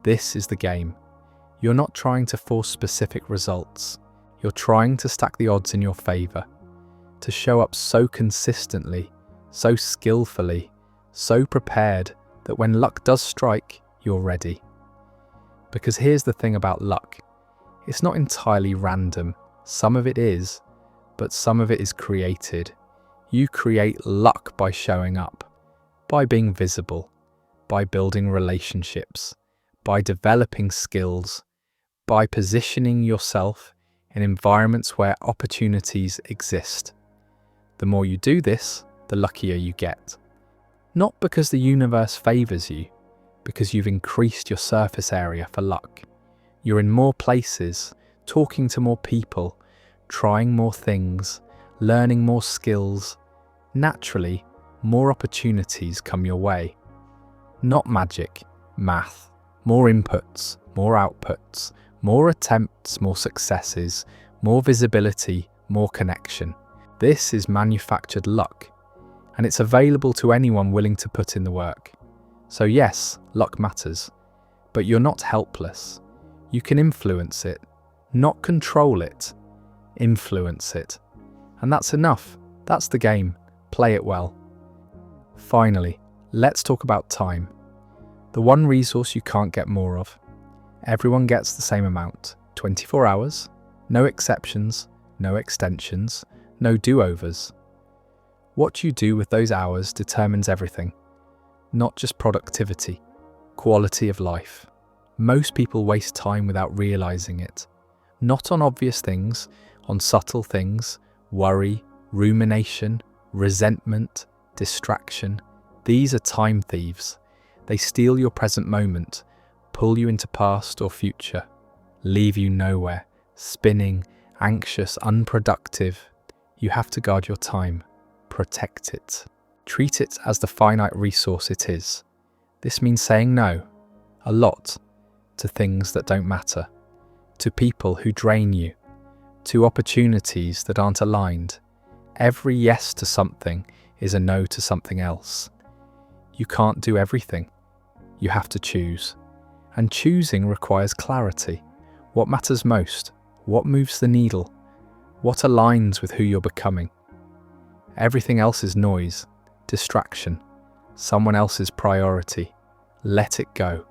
This is the game. You're not trying to force specific results. You're trying to stack the odds in your favor, to show up so consistently, so skillfully, so prepared that when luck does strike, you're ready. Because here's the thing about luck. It's not entirely random. Some of it is, but some of it is created. You create luck by showing up, by being visible, by building relationships, by developing skills, by positioning yourself in environments where opportunities exist. The more you do this, the luckier you get. Not because the universe favors you, because you've increased your surface area for luck. You're in more places, talking to more people, trying more things, learning more skills. Naturally, more opportunities come your way. Not magic, math. More inputs, more outputs, more attempts, more successes, more visibility, more connection. This is manufactured luck, and it's available to anyone willing to put in the work. So yes, luck matters, but you're not helpless. You can influence it, not control it, influence it. And that's enough. That's the game. Play it well. Finally, let's talk about time. The one resource you can't get more of. Everyone gets the same amount, 24 hours, no exceptions, no extensions, no do-overs. What you do with those hours determines everything, not just productivity, quality of life. Most people waste time without realizing it. Not on obvious things, on subtle things, worry, rumination, resentment, distraction. These are time thieves. They steal your present moment, pull you into past or future, leave you nowhere, spinning, anxious, unproductive. You have to guard your time, protect it. Treat it as the finite resource it is. This means saying no, a lot, to things that don't matter, to people who drain you, to opportunities that aren't aligned. Every yes to something is a no to something else. You can't do everything. You have to choose. And choosing requires clarity. What matters most? What moves the needle? What aligns with who you're becoming? Everything else is noise, distraction, someone else's priority. Let it go.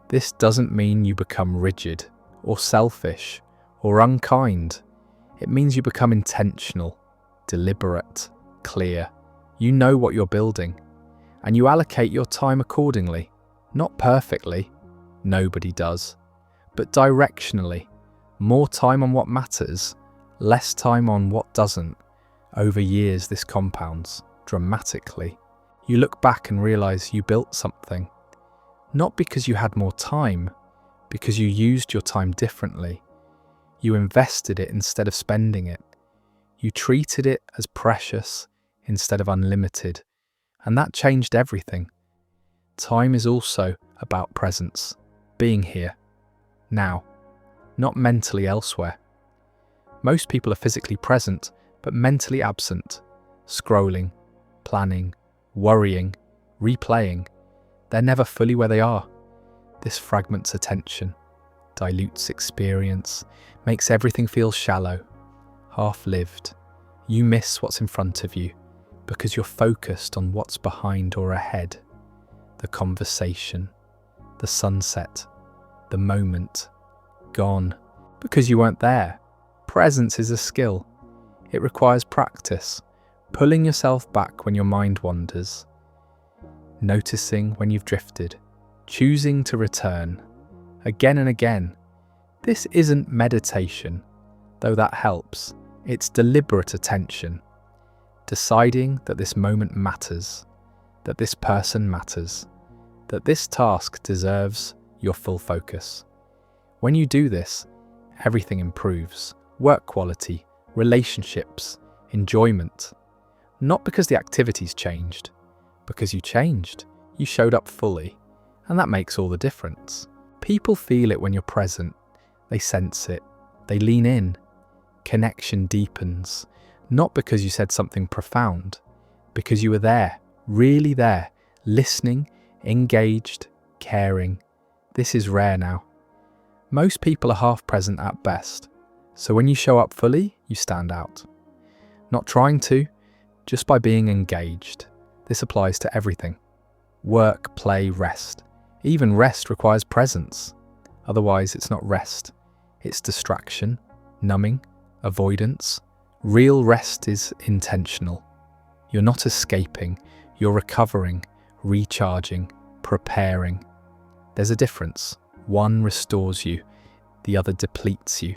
This doesn't mean you become rigid or selfish or unkind. It means you become intentional, deliberate, clear. You know what you're building, and you allocate your time accordingly. Not perfectly, nobody does, but directionally. More time on what matters, less time on what doesn't. Over years, this compounds dramatically. You look back and realize you built something, not because you had more time, because you used your time differently. You invested it instead of spending it. You treated it as precious instead of unlimited, and that changed everything. Time is also about presence, being here, now, not mentally elsewhere. Most people are physically present, but mentally absent, scrolling, planning, worrying, replaying. They're never fully where they are. This fragments attention, dilutes experience, makes everything feel shallow, half-lived. You miss what's in front of you because you're focused on what's behind or ahead. The conversation, the sunset, the moment, gone because you weren't there. Presence is a skill. It requires practice, pulling yourself back when your mind wanders, noticing when you've drifted, choosing to return again and again. This isn't meditation, though that helps. It's deliberate attention, deciding that this moment matters, that this person matters, that this task deserves your full focus. When you do this, everything improves. Work quality, relationships, enjoyment. Not because the activity's changed, because you changed. You showed up fully, and that makes all the difference. People feel it when you're present. They sense it. They lean in. Connection deepens, not because you said something profound, because you were there, really there, listening, engaged, caring. This is rare now. Most people are half present at best, so when you show up fully, you stand out. Not trying to, just by being engaged. This applies to everything. Work, play, rest. Even rest requires presence. Otherwise, it's not rest. It's distraction, numbing, avoidance. Real rest is intentional. You're not escaping, you're recovering, recharging, preparing. There's a difference. One restores you, the other depletes you.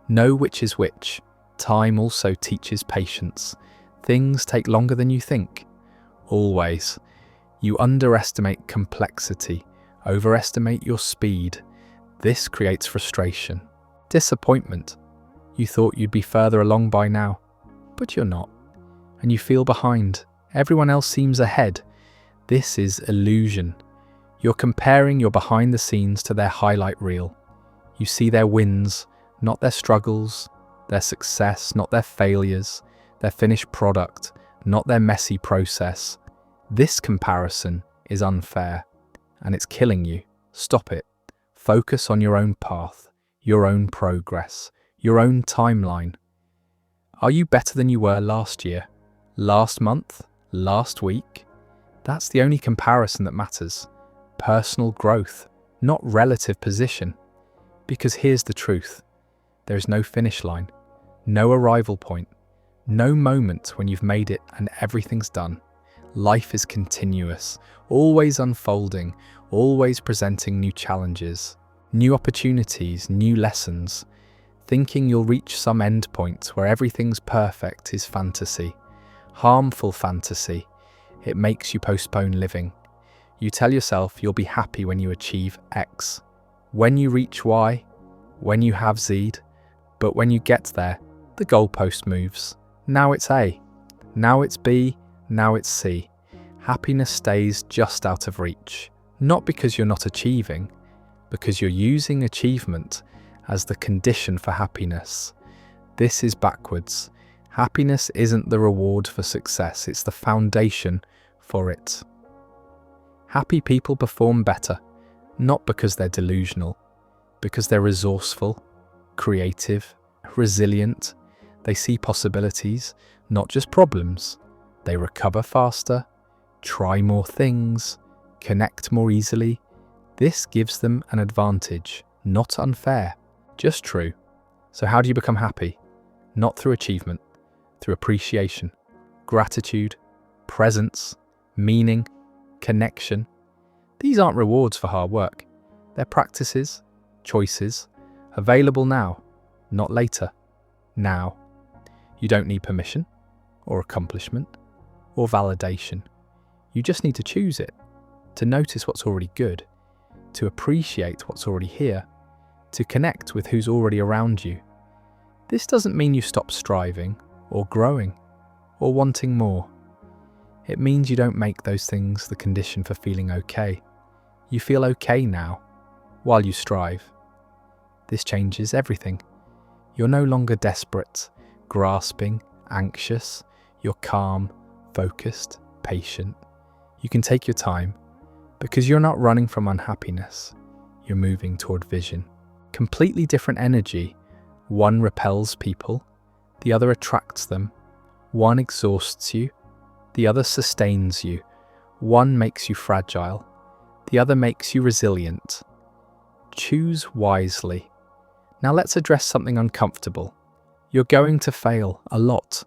Know which is which. Time also teaches patience. Things take longer than you think. Always. You underestimate complexity, overestimate your speed. This creates frustration, disappointment. You thought you'd be further along by now, but you're not. And you feel behind. Everyone else seems ahead. This is illusion. You're comparing your behind the scenes to their highlight reel. You see their wins, not their struggles, their success, not their failures, their finished product, not their messy process. This comparison is unfair, and it's killing you. Stop it. Focus on your own path, your own progress, your own timeline. Are you better than you were last year, last month, last week? That's the only comparison that matters. Personal growth, not relative position. Because here's the truth. There is no finish line, no arrival point, no moment when you've made it and everything's done. Life is continuous, always unfolding, always presenting new challenges, new opportunities, new lessons. Thinking you'll reach some end point where everything's perfect is fantasy, harmful fantasy. It makes you postpone living. You tell yourself you'll be happy when you achieve X, when you reach Y, when you have Z, but when you get there, the goalpost moves. Now it's A, now it's B, now it's C. Happiness stays just out of reach, not because you're not achieving, because you're using achievement as the condition for happiness. This is backwards. Happiness isn't the reward for success, it's the foundation for it. Happy people perform better, not because they're delusional, because they're resourceful, creative, resilient. They see possibilities, not just problems. They recover faster, try more things, connect more easily. This gives them an advantage, not unfair, just true. So how do you become happy? Not through achievement, through appreciation, gratitude, presence, meaning, connection. These aren't rewards for hard work. They're practices, choices, available now, not later, now. You don't need permission, or accomplishment, or validation. You just need to choose it, to notice what's already good, to appreciate what's already here, to connect with who's already around you. This doesn't mean you stop striving, or growing, or wanting more. It means you don't make those things the condition for feeling okay. You feel okay now, while you strive. This changes everything. You're no longer desperate, grasping, anxious. You're calm, focused, patient. You can take your time, because you're not running from unhappiness. You're moving toward vision. Completely different energy. One repels people, the other attracts them. One exhausts you, the other sustains you. One makes you fragile, the other makes you resilient. Choose wisely. Now let's address something uncomfortable. You're going to fail a lot.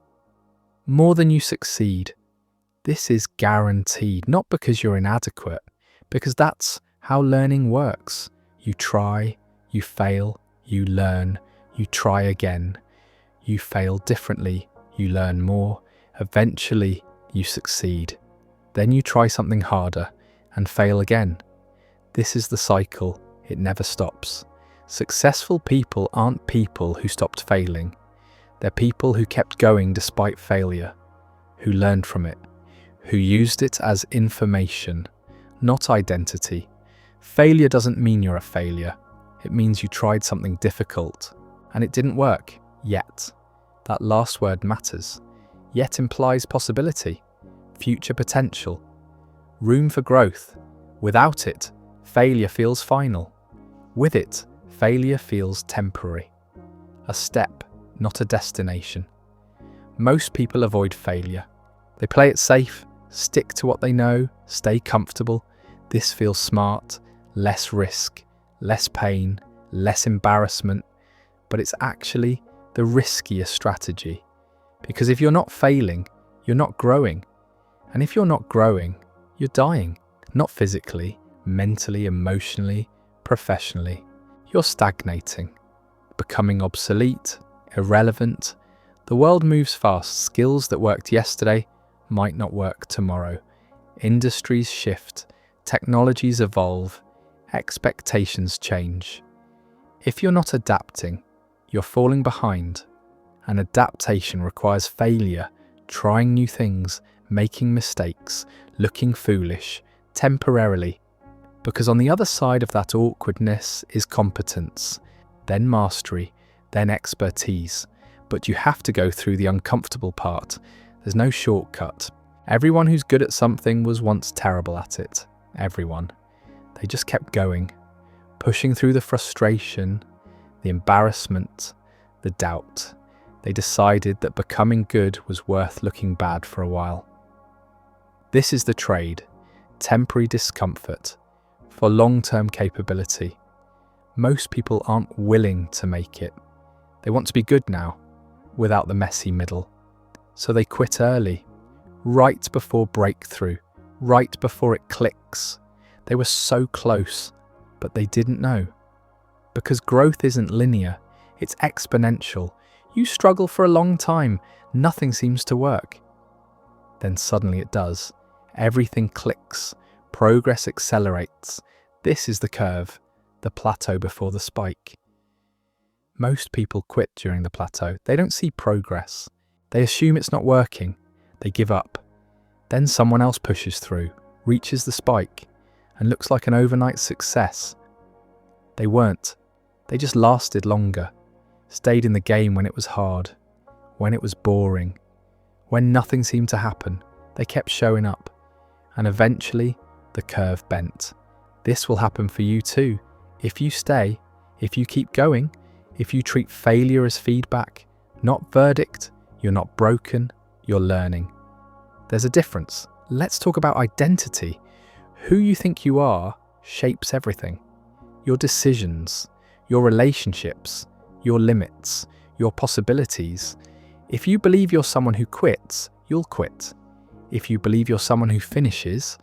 More than you succeed. This is guaranteed, not because you're inadequate, because that's how learning works. You try, you fail, you learn, you try again. You fail differently, you learn more. Eventually, you succeed. Then you try something harder and fail again. This is the cycle. It never stops. Successful people aren't people who stopped failing. They're people who kept going despite failure, who learned from it, who used it as information, not identity. Failure doesn't mean you're a failure. It means you tried something difficult and it didn't work. Yet. That last word matters. Yet implies possibility, future potential, room for growth. Without it, failure feels final. With it, failure feels temporary. A step, not a destination. Most people avoid failure. They play it safe, stick to what they know, stay comfortable. This feels smart, less risk, less pain, less embarrassment. But it's actually the riskier strategy. Because if you're not failing, you're not growing. And if you're not growing, you're dying. Not physically, mentally, emotionally, professionally. You're stagnating, becoming obsolete, irrelevant. The world moves fast. Skills that worked yesterday might not work tomorrow. Industries shift, technologies evolve, expectations change. If you're not adapting, you're falling behind. And adaptation requires failure, trying new things, making mistakes, looking foolish, temporarily. Because on the other side of that awkwardness is competence, then mastery, then expertise. But you have to go through the uncomfortable part. There's no shortcut. Everyone who's good at something was once terrible at it. Everyone. They just kept going, pushing through the frustration, the embarrassment, the doubt. They decided that becoming good was worth looking bad for a while. This is the trade, temporary discomfort for long-term capability. Most people aren't willing to make it. They want to be good now, without the messy middle. So they quit early, right before breakthrough, right before it clicks. They were so close, but they didn't know. Because growth isn't linear, it's exponential. You struggle for a long time, nothing seems to work. Then suddenly it does. Everything clicks, progress accelerates. This is the curve, the plateau before the spike. Most people quit during the plateau. They don't see progress. They assume it's not working. They give up. Then someone else pushes through, reaches the spike, and looks like an overnight success. They weren't. They just lasted longer, stayed in the game when it was hard, when it was boring, when nothing seemed to happen. They kept showing up, and eventually the curve bent. This will happen for you too. If you stay, if you keep going, if you treat failure as feedback, not verdict, you're not broken, you're learning. There's a difference. Let's talk about identity. Who you think you are shapes everything. Your decisions, your relationships, your limits, your possibilities. If you believe you're someone who quits, you'll quit. If you believe you're someone who finishes,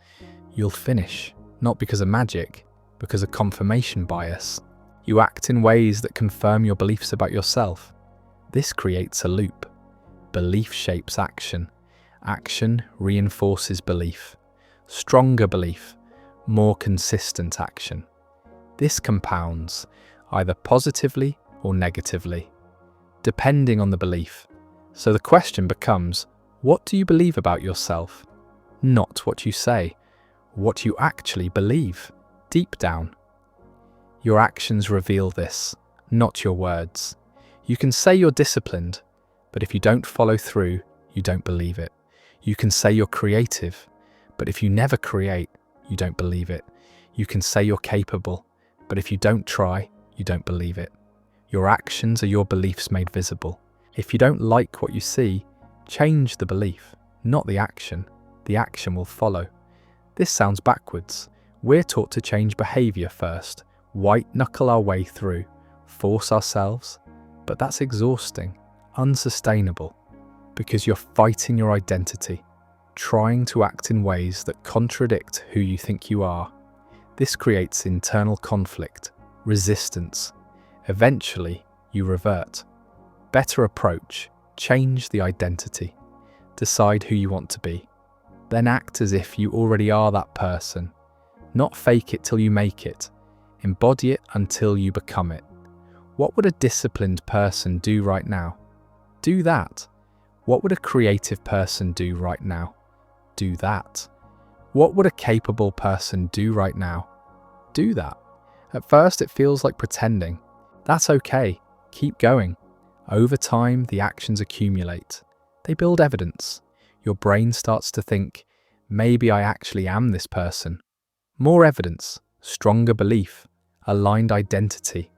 you'll finish. Not because of magic, because of confirmation bias. You act in ways that confirm your beliefs about yourself. This creates a loop. Belief shapes action. Action reinforces belief. Stronger belief, more consistent action. This compounds, either positively or negatively, depending on the belief. So the question becomes, what do you believe about yourself? Not what you say, what you actually believe, deep down. Your actions reveal this, not your words. You can say you're disciplined, but if you don't follow through, you don't believe it. You can say you're creative, but if you never create, you don't believe it. You can say you're capable, but if you don't try, you don't believe it. Your actions are your beliefs made visible. If you don't like what you see, change the belief, not the action. The action will follow. This sounds backwards. We're taught to change behavior first, white-knuckle our way through, force ourselves, but that's exhausting, unsustainable, because you're fighting your identity, trying to act in ways that contradict who you think you are. This creates internal conflict, resistance. Eventually, you revert. Better approach, change the identity. Decide who you want to be. Then act as if you already are that person. Not fake it till you make it. Embody it until you become it. What would a disciplined person do right now? Do that. What would a creative person do right now? Do that. What would a capable person do right now? Do that. At first it feels like pretending. That's okay. Keep going. Over time, the actions accumulate. They build evidence. Your brain starts to think, maybe I actually am this person. More evidence, stronger belief, aligned identity.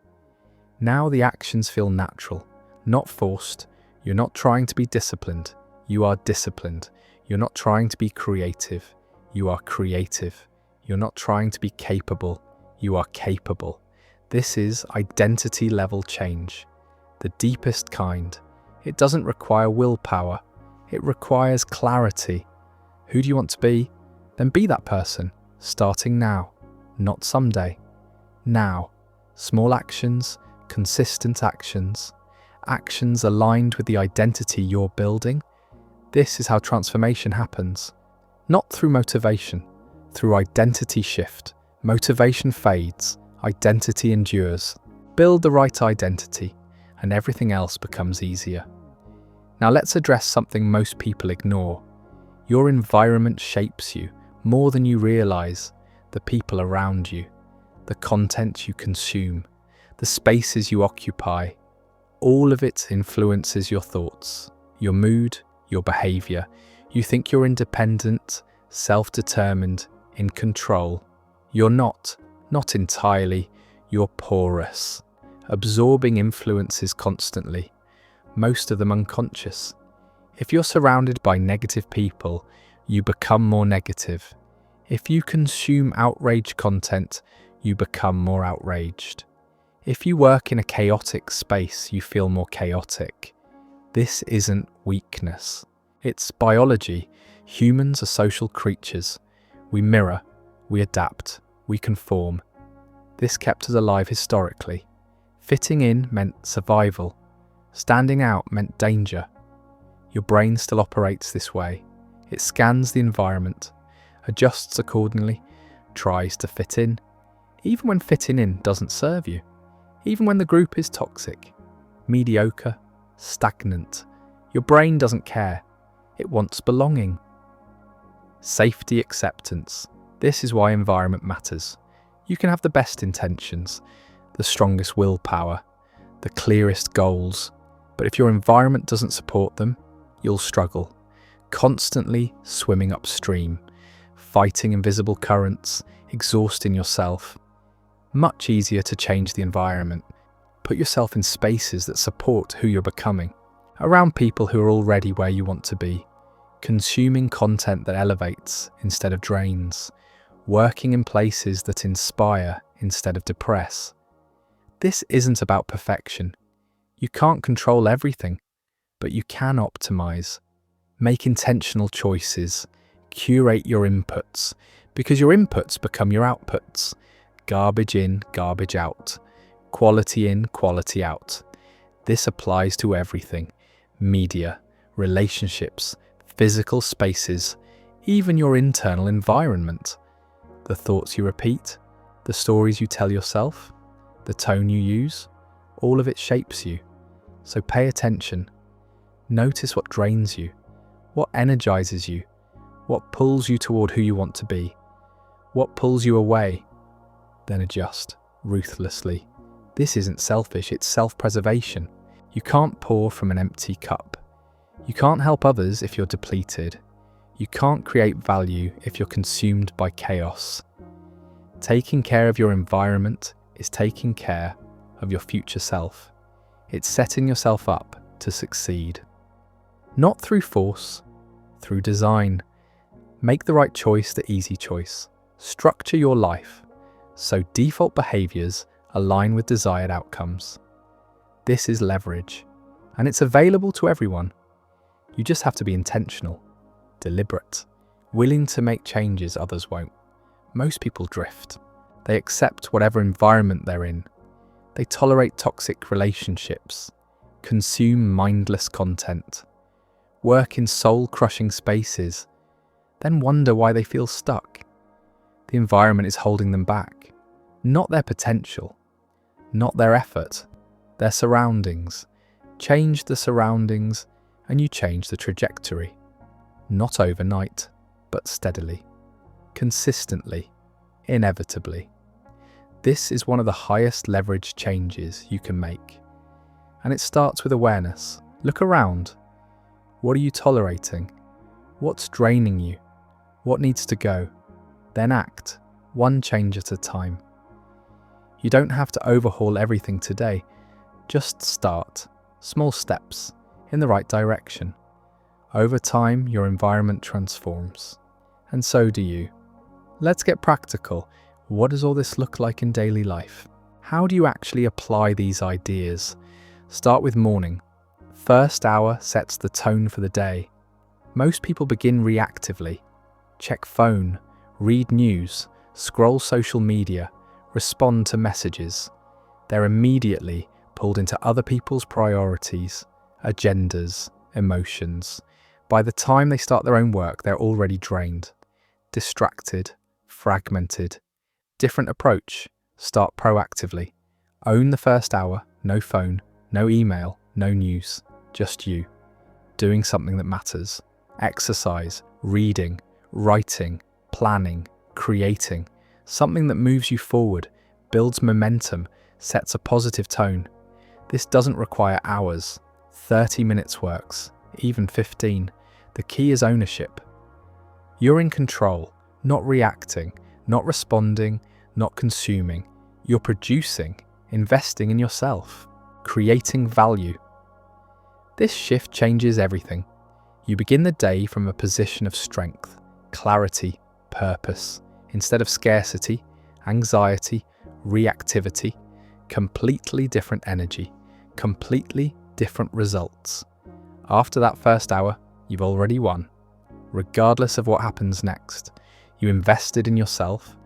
Now the actions feel natural, not forced. You're not trying to be disciplined. You are disciplined. You're not trying to be creative. You are creative. You're not trying to be capable. You are capable. This is identity level change. The deepest kind. It doesn't require willpower. It requires clarity. Who do you want to be? Then be that person, starting now, not someday. Now. Small actions, consistent actions. Actions aligned with the identity you're building. This is how transformation happens. Not through motivation, through identity shift. Motivation fades, identity endures. Build the right identity, and everything else becomes easier. Now let's address something most people ignore. Your environment shapes you more than you realize. The people around you, the content you consume, the spaces you occupy, all of it influences your thoughts, your mood, your behavior. You think you're independent, self-determined, in control. You're not entirely. You're porous, absorbing influences constantly, most of them unconscious. If you're surrounded by negative people, you become more negative. If you consume outrage content, you become more outraged. If you work in a chaotic space, you feel more chaotic. This isn't weakness. It's biology. Humans are social creatures. We mirror, we adapt, we conform. This kept us alive historically. Fitting in meant survival. Standing out meant danger. Your brain still operates this way. It scans the environment, adjusts accordingly, tries to fit in, even when fitting in doesn't serve you, even when the group is toxic, mediocre, stagnant. Your brain doesn't care. It wants belonging. Safety acceptance. This is why environment matters. You can have the best intentions, the strongest willpower, the clearest goals, but if your environment doesn't support them, you'll struggle, constantly swimming upstream, fighting invisible currents, exhausting yourself. Much easier to change the environment. Put yourself in spaces that support who you're becoming, around people who are already where you want to be, consuming content that elevates instead of drains, working in places that inspire instead of depress. This isn't about perfection. You can't control everything, but you can optimize. Make intentional choices. Curate your inputs, because your inputs become your outputs. Garbage in, garbage out. Quality in, quality out. This applies to everything. Media, relationships, physical spaces, even your internal environment. The thoughts you repeat, the stories you tell yourself, the tone you use, all of it shapes you. So pay attention. Notice what drains you, what energizes you, what pulls you toward who you want to be, what pulls you away. Then adjust, ruthlessly. This isn't selfish, it's self-preservation. You can't pour from an empty cup. You can't help others if you're depleted. You can't create value if you're consumed by chaos. Taking care of your environment is taking care of your future self. It's setting yourself up to succeed. Not through force, through design. Make the right choice the easy choice. Structure your life so default behaviors align with desired outcomes. This is leverage, and it's available to everyone. You just have to be intentional, deliberate, willing to make changes others won't. Most people drift. They accept whatever environment they're in. They tolerate toxic relationships, consume mindless content, work in soul-crushing spaces, then wonder why they feel stuck. The environment is holding them back, not their potential, not their effort, their surroundings. Change the surroundings and you change the trajectory. Not overnight, but steadily, consistently, inevitably. This is one of the highest leverage changes you can make. And it starts with awareness. Look around. What are you tolerating? What's draining you? What needs to go? Then act, one change at a time. You don't have to overhaul everything today. Just start, small steps, in the right direction. Over time, your environment transforms. And so do you. Let's get practical. What does all this look like in daily life? How do you actually apply these ideas? Start with morning. First hour sets the tone for the day. Most people begin reactively. Check phone, read news, scroll social media, respond to messages. They're immediately pulled into other people's priorities, agendas, emotions. By the time they start their own work, they're already drained, distracted, fragmented. Different approach. Start proactively. Own the first hour, no phone, no email, no news, just you. Doing something that matters. Exercise, reading, writing, planning, creating. Something that moves you forward, builds momentum, sets a positive tone. This doesn't require hours. 30 minutes works, even 15. The key is ownership. You're in control, not reacting, not responding, not consuming. You're producing, investing in yourself, creating value. This shift changes everything. You begin the day from a position of strength, clarity, purpose, instead of scarcity, anxiety, reactivity. Completely different energy, completely different results. After that first hour, you've already won. Regardless of what happens next, you invested in yourself,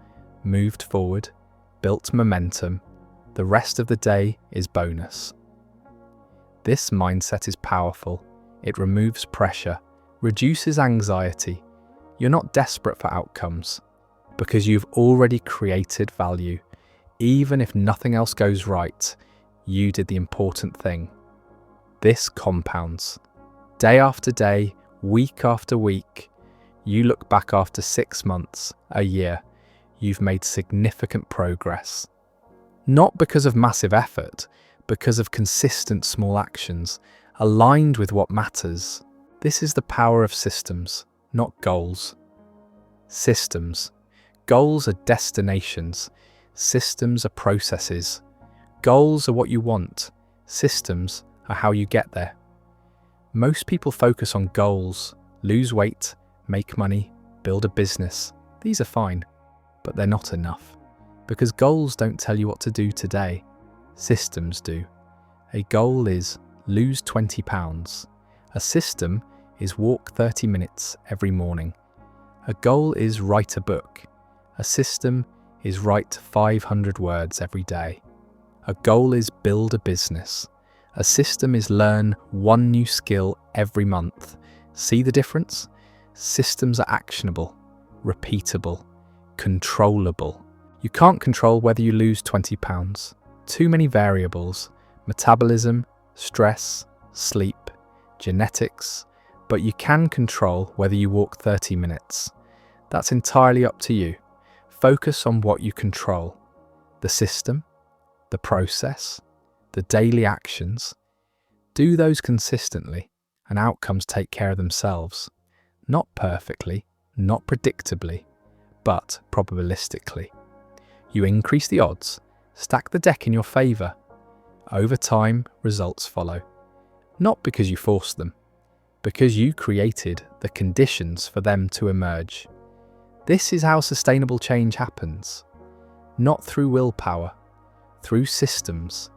moved forward, built momentum. The rest of the day is bonus. This mindset is powerful. It removes pressure, reduces anxiety. You're not desperate for outcomes because you've already created value. Even if nothing else goes right, you did the important thing. This compounds. Day after day, week after week, you look back after 6 months, a year, you've made significant progress. Not because of massive effort, because of consistent small actions, aligned with what matters. This is the power of systems, not goals. Systems. Goals are destinations. Systems are processes. Goals are what you want. Systems are how you get there. Most people focus on goals, lose weight, make money, build a business. These are fine, but they're not enough. Because goals don't tell you what to do today. Systems do. A goal is lose 20 pounds. A system is walk 30 minutes every morning. A goal is write a book. A system is write 500 words every day. A goal is build a business. A system is learn one new skill every month. See the difference? Systems are actionable, repeatable, controllable. You can't control whether you lose 20 pounds. Too many variables: metabolism, stress, sleep, genetics. But you can control whether you walk 30 minutes. That's entirely up to you. Focus on what you control. The system, the process, the daily actions. Do those consistently, and outcomes take care of themselves. Not perfectly, not predictably, but probabilistically. You increase the odds, stack the deck in your favour. Over time, results follow. Not because you forced them, because you created the conditions for them to emerge. This is how sustainable change happens. Not through willpower, through systems.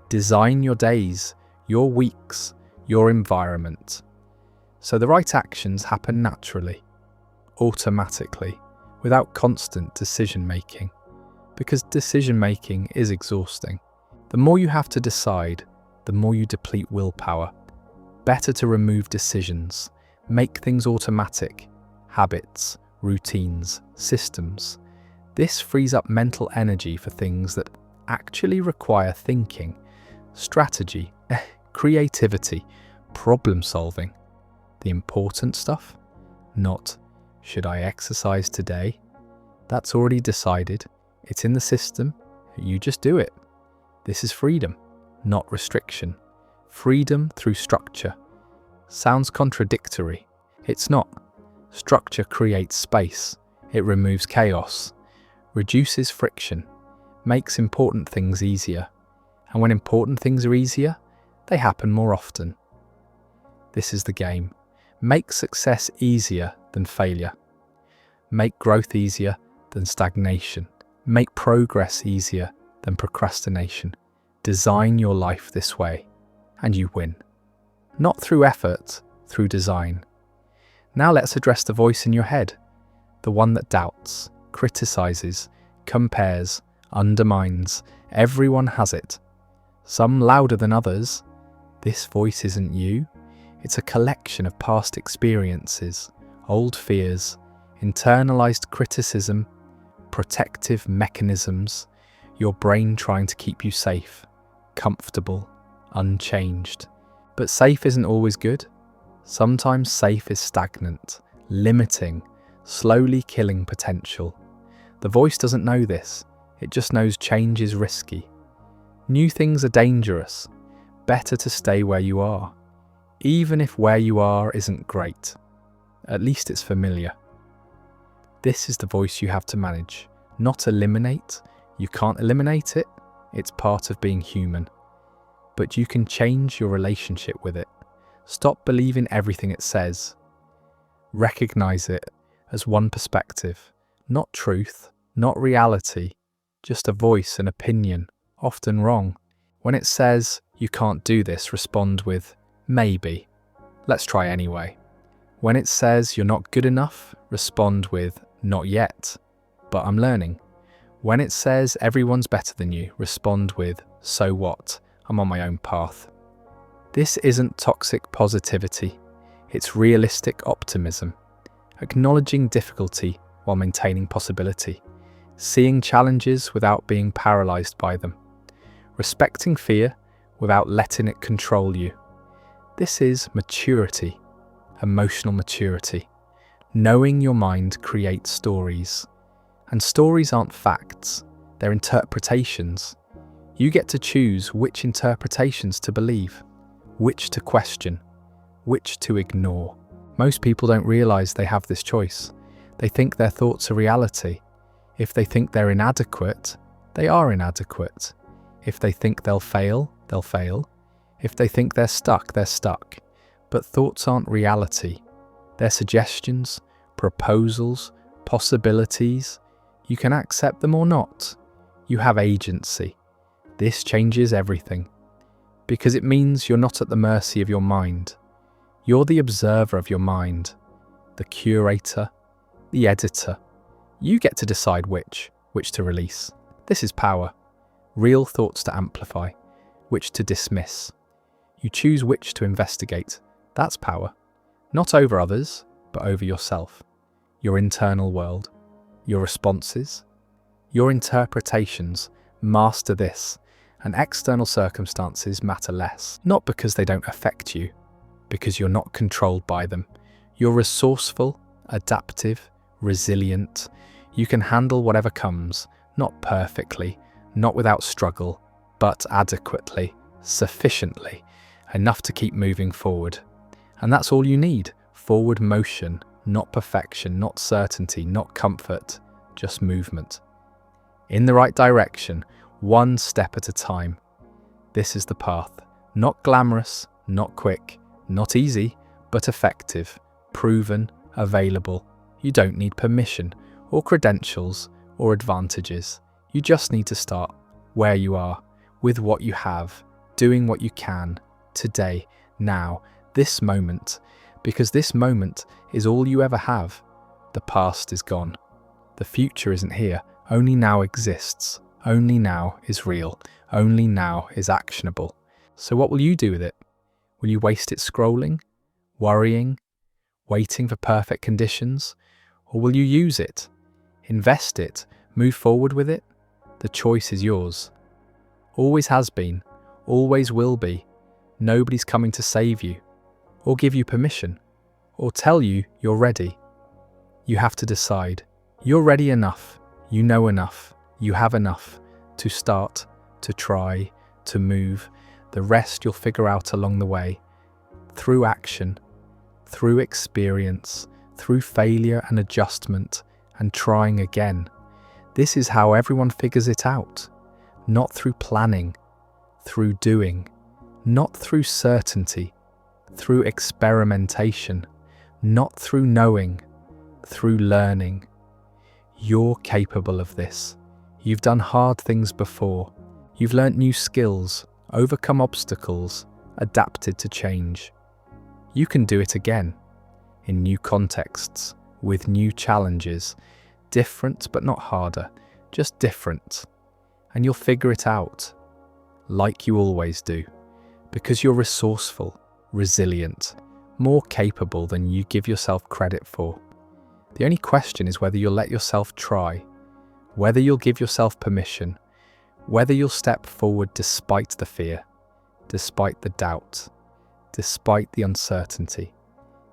Design your days, your weeks, your environment. So the right actions happen naturally, automatically, without constant decision-making. Because decision-making is exhausting. The more you have to decide, the more you deplete willpower. Better to remove decisions, make things automatic, habits, routines, systems. This frees up mental energy for things that actually require thinking, strategy, creativity, problem solving. The important stuff? Not, should I exercise today? That's already decided. It's in the system. You just do it. This is freedom, not restriction. freedom through structure. Sounds contradictory. It's not. Structure creates space. It removes chaos, reduces friction, makes important things easier. And when important things are easier, they happen more often. This is the game. Make success easier than failure. Make growth easier than stagnation. Make progress easier than procrastination. Design your life this way, and you win. Not through effort, through design. Now let's address the voice in your head, the one that doubts, criticizes, compares, undermines. Everyone has it. Some louder than others. This voice isn't you. It's a collection of past experiences, old fears, internalized criticism, protective mechanisms, your brain trying to keep you safe, comfortable, unchanged. But safe isn't always good. Sometimes safe is stagnant, limiting, slowly killing potential. The voice doesn't know this. It just knows change is risky. New things are dangerous. Better to stay where you are. Even if where you are isn't great. At least it's familiar. This is the voice you have to manage, not eliminate. You can't eliminate it. It's part of being human. But you can change your relationship with it. Stop believing everything it says. Recognize it as one perspective, not truth, not reality, just a voice, an opinion, often wrong. When it says, you can't do this, respond with, maybe. Let's try anyway. When it says you're not good enough, respond with, not yet, but I'm learning. When it says everyone's better than you, respond with, so what? I'm on my own path. This isn't toxic positivity. It's realistic optimism. Acknowledging difficulty while maintaining possibility. Seeing challenges without being paralyzed by them. Respecting fear without letting it control you. This is maturity, emotional maturity. Knowing your mind creates stories. And stories aren't facts, they're interpretations. You get to choose which interpretations to believe, which to question, which to ignore. Most people don't realize they have this choice. They think their thoughts are reality. If they think they're inadequate, they are inadequate. If they think they'll fail, they'll fail. If they think they're stuck, they're stuck. But thoughts aren't reality. They're suggestions, proposals, possibilities. You can accept them or not. You have agency. This changes everything. Because it means you're not at the mercy of your mind. You're the observer of your mind, the curator, the editor. You get to decide which to release. This is power. Real thoughts to amplify, which to dismiss. You choose which to investigate. That's power. Not over others, but over yourself. Your internal world. Your responses. Your interpretations. Master this. And external circumstances matter less. Not because they don't affect you, because you're not controlled by them. You're resourceful, adaptive, resilient. You can handle whatever comes, not perfectly, not without struggle, but adequately, sufficiently, enough to keep moving forward. And that's all you need. Forward motion, not perfection, not certainty, not comfort, just movement. In the right direction, one step at a time. This is the path. Not glamorous, not quick, not easy, but effective, proven, available. You don't need permission or credentials or advantages. You just need to start where you are, with what you have, doing what you can, today, now, this moment, because this moment is all you ever have. The past is gone. The future isn't here. Only now exists. Only now is real. Only now is actionable. So what will you do with it? Will you waste it scrolling, worrying, waiting for perfect conditions? Or will you use it, invest it, move forward with it? The choice is yours. Always has been, always will be. Nobody's coming to save you, or give you permission, or tell you you're ready. You have to decide. You're ready enough, you know enough, you have enough to start, to try, to move. The rest you'll figure out along the way, through action, through experience, through failure and adjustment, and trying again. This is how everyone figures it out. Not through planning, through doing. Not through certainty, through experimentation. Not through knowing, through learning. You're capable of this. You've done hard things before. You've learnt new skills, overcome obstacles, adapted to change. You can do it again, in new contexts, with new challenges, different but not harder, just different. And you'll figure it out, like you always do, because you're resourceful, resilient, more capable than you give yourself credit for. The only question is whether you'll let yourself try, whether you'll give yourself permission, whether you'll step forward despite the fear, despite the doubt, despite the uncertainty.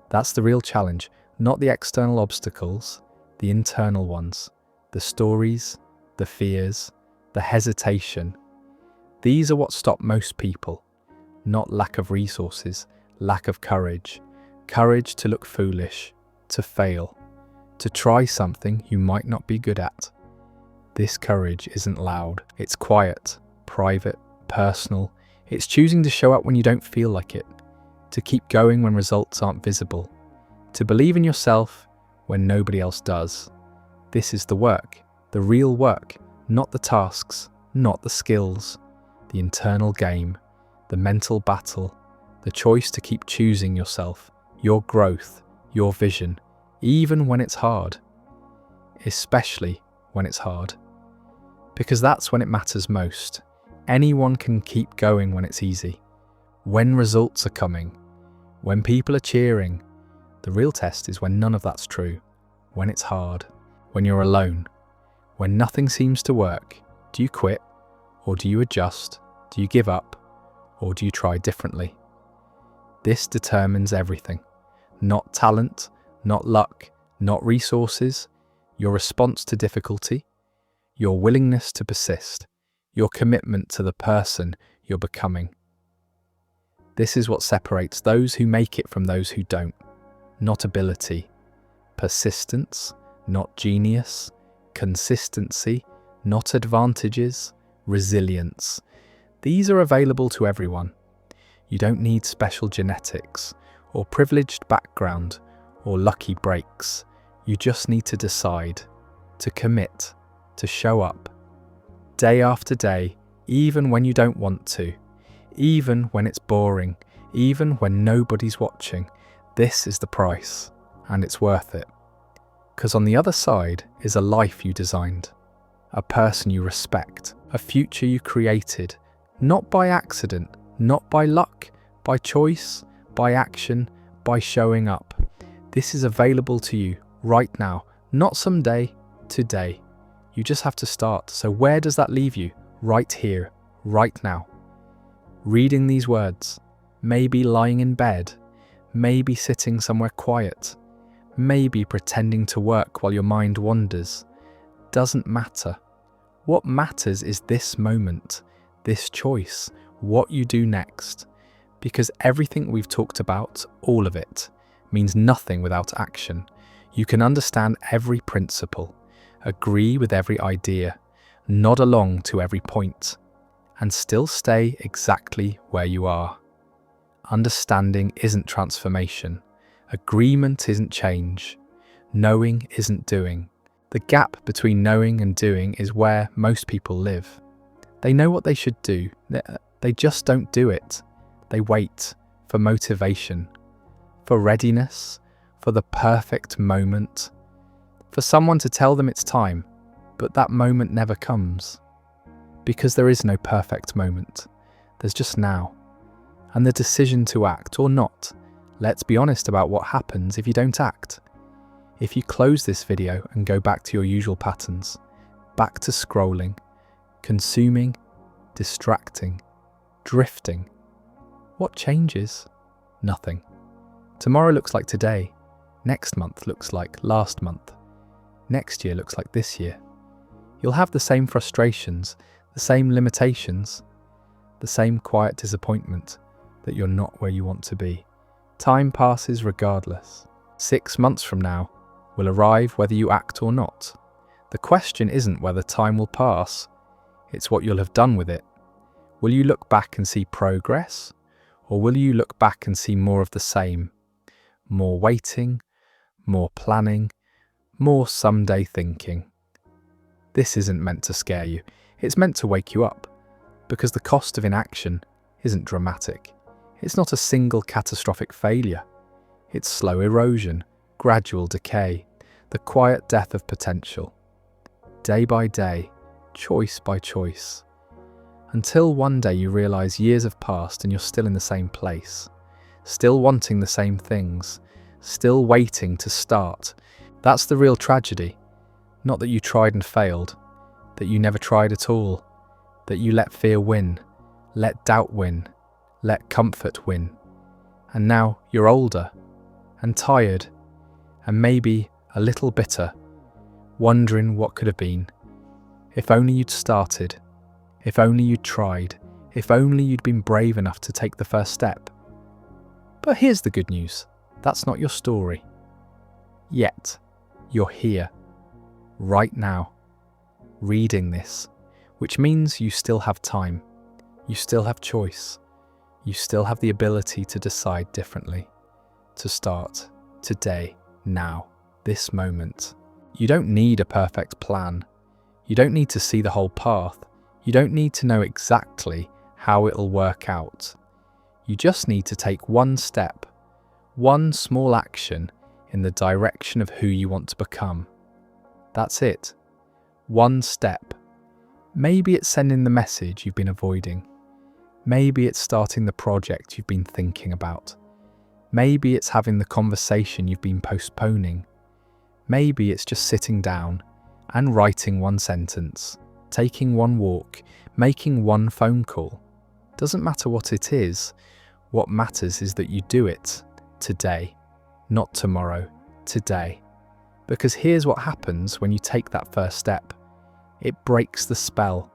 That's the real challenge, not the external obstacles, the internal ones, the stories, the fears, the hesitation. These are what stop most people, not lack of resources, lack of courage, courage to look foolish, to fail, to try something you might not be good at. This courage isn't loud, it's quiet, private, personal. It's choosing to show up when you don't feel like it, to keep going when results aren't visible, to believe in yourself when nobody else does. This is the work, the real work, not the tasks, not the skills, the internal game, the mental battle, the choice to keep choosing yourself, your growth, your vision, even when it's hard, especially when it's hard. Because that's when it matters most. Anyone can keep going when it's easy, when results are coming, when people are cheering. The real test is when none of that's true, when it's hard, when you're alone, when nothing seems to work. Do you quit, or do you adjust? Do you give up, or do you try differently? This determines everything. Not talent, not luck, not resources, your response to difficulty, your willingness to persist, your commitment to the person you're becoming. This is what separates those who make it from those who don't. Not ability, persistence, not genius, consistency, not advantages, resilience. These are available to everyone. You don't need special genetics, or privileged background, or lucky breaks. You just need to decide, to commit, to show up, day after day, even when you don't want to, even when it's boring, even when nobody's watching. This is the price, and it's worth it. Because on the other side is a life you designed, a person you respect, a future you created, not by accident, not by luck, by choice, by action, by showing up. This is available to you right now, not someday, today. You just have to start. So where does that leave you? Right here, right now. Reading these words, maybe lying in bed, maybe sitting somewhere quiet, maybe pretending to work while your mind wanders. Doesn't matter. What matters is this moment, this choice, what you do next. Because everything we've talked about, all of it, means nothing without action. You can understand every principle, agree with every idea, nod along to every point, and still stay exactly where you are. Understanding isn't transformation. Agreement isn't change. Knowing isn't doing. The gap between knowing and doing is where most people live. They know what they should do. They just don't do it. They wait for motivation, for readiness, for the perfect moment, for someone to tell them it's time, but that moment never comes. Because there is no perfect moment. There's just now. And the decision to act or not. Let's be honest about what happens if you don't act. If you close this video and go back to your usual patterns, back to scrolling, consuming, distracting, drifting, what changes? Nothing. Tomorrow looks like today. Next month looks like last month. Next year looks like this year. You'll have the same frustrations, the same limitations. the same quiet disappointment that you're not where you want to be. Time passes regardless. 6 months from now will arrive whether you act or not. The question isn't whether time will pass, it's what you'll have done with it. Will you look back and see progress, or will you look back and see more of the same? More waiting, more planning, more someday thinking. This isn't meant to scare you, it's meant to wake you up, because the cost of inaction isn't dramatic. It's not a single catastrophic failure. It's slow erosion, gradual decay, the quiet death of potential. Day by day, choice by choice. Until one day you realise years have passed and you're still in the same place. Still wanting the same things. Still waiting to start. That's the real tragedy. Not that you tried and failed. That you never tried at all. That you let fear win. Let doubt win. Let comfort win. And now you're older. And tired. And maybe a little bitter. Wondering what could have been. If only you'd started. If only you'd tried. If only you'd been brave enough to take the first step. But here's the good news. That's not your story. Yet. You're here. Right now. Reading this. Which means you still have time. You still have choice. You still have the ability to decide differently. To start. Today. Now. This moment. You don't need a perfect plan. You don't need to see the whole path. You don't need to know exactly how it'll work out. You just need to take one step, one small action in the direction of who you want to become. That's it. One step. Maybe it's sending the message you've been avoiding. Maybe it's starting the project you've been thinking about. Maybe it's having the conversation you've been postponing. Maybe it's just sitting down and writing one sentence, taking one walk, making one phone call. Doesn't matter what it is. What matters is that you do it today, not tomorrow, today. Because here's what happens when you take that first step. It breaks the spell,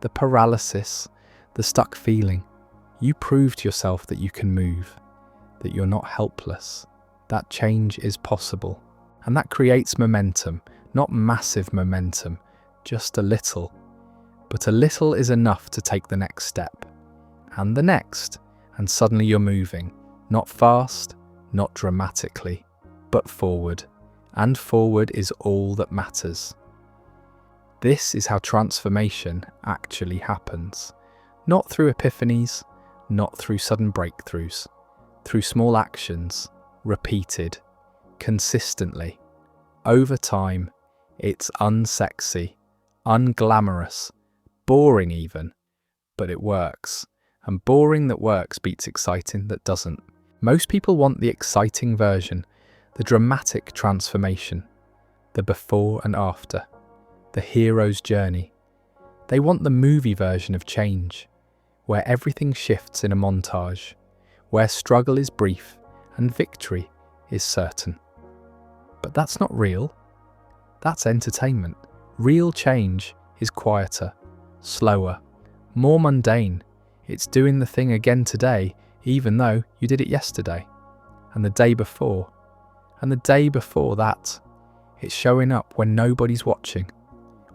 the paralysis, the stuck feeling. You prove to yourself that you can move, that you're not helpless, that change is possible. And that creates momentum, not massive momentum, just a little. But a little is enough to take the next step. And the next, and suddenly you're moving. Not fast, not dramatically, but forward. And forward is all that matters. This is how transformation actually happens. Not through epiphanies, not through sudden breakthroughs. Through small actions, repeated, consistently. Over time, it's unsexy, unglamorous, boring even, but it works. And boring that works beats exciting that doesn't. Most people want the exciting version, the dramatic transformation, the before and after, the hero's journey. They want the movie version of change, where everything shifts in a montage, where struggle is brief and victory is certain. But that's not real. That's entertainment. Real change is quieter, slower, more mundane. It's doing the thing again today, even though you did it yesterday, and the day before, and the day before that. It's showing up when nobody's watching,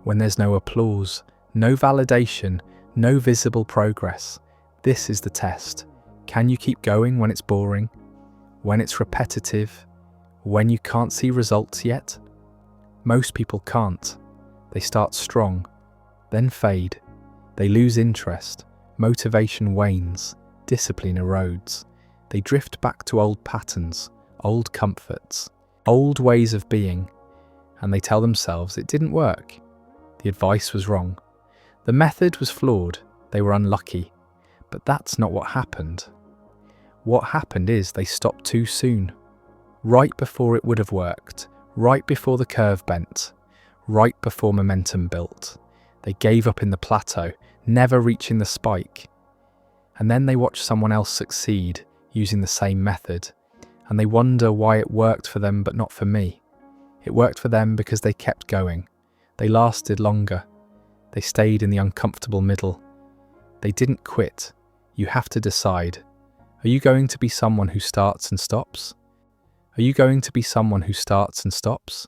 when there's no applause, no validation, no visible progress. This is the test. Can you keep going when it's boring, when it's repetitive, when you can't see results yet? Most people can't. They start strong, then fade. They lose interest, motivation wanes, discipline erodes. They drift back to old patterns, old comforts, old ways of being, and they tell themselves it didn't work. The advice was wrong. The method was flawed. They were unlucky. But that's not what happened. What happened is they stopped too soon. Right before it would have worked. Right before the curve bent. Right before momentum built. They gave up in the plateau, never reaching the spike. And then they watch someone else succeed using the same method. And they wonder why it worked for them but not for me. It worked for them because they kept going. They lasted longer. They stayed in the uncomfortable middle. They didn't quit. You have to decide. Are you going to be someone who starts and stops? Are you going to be someone who starts and stops?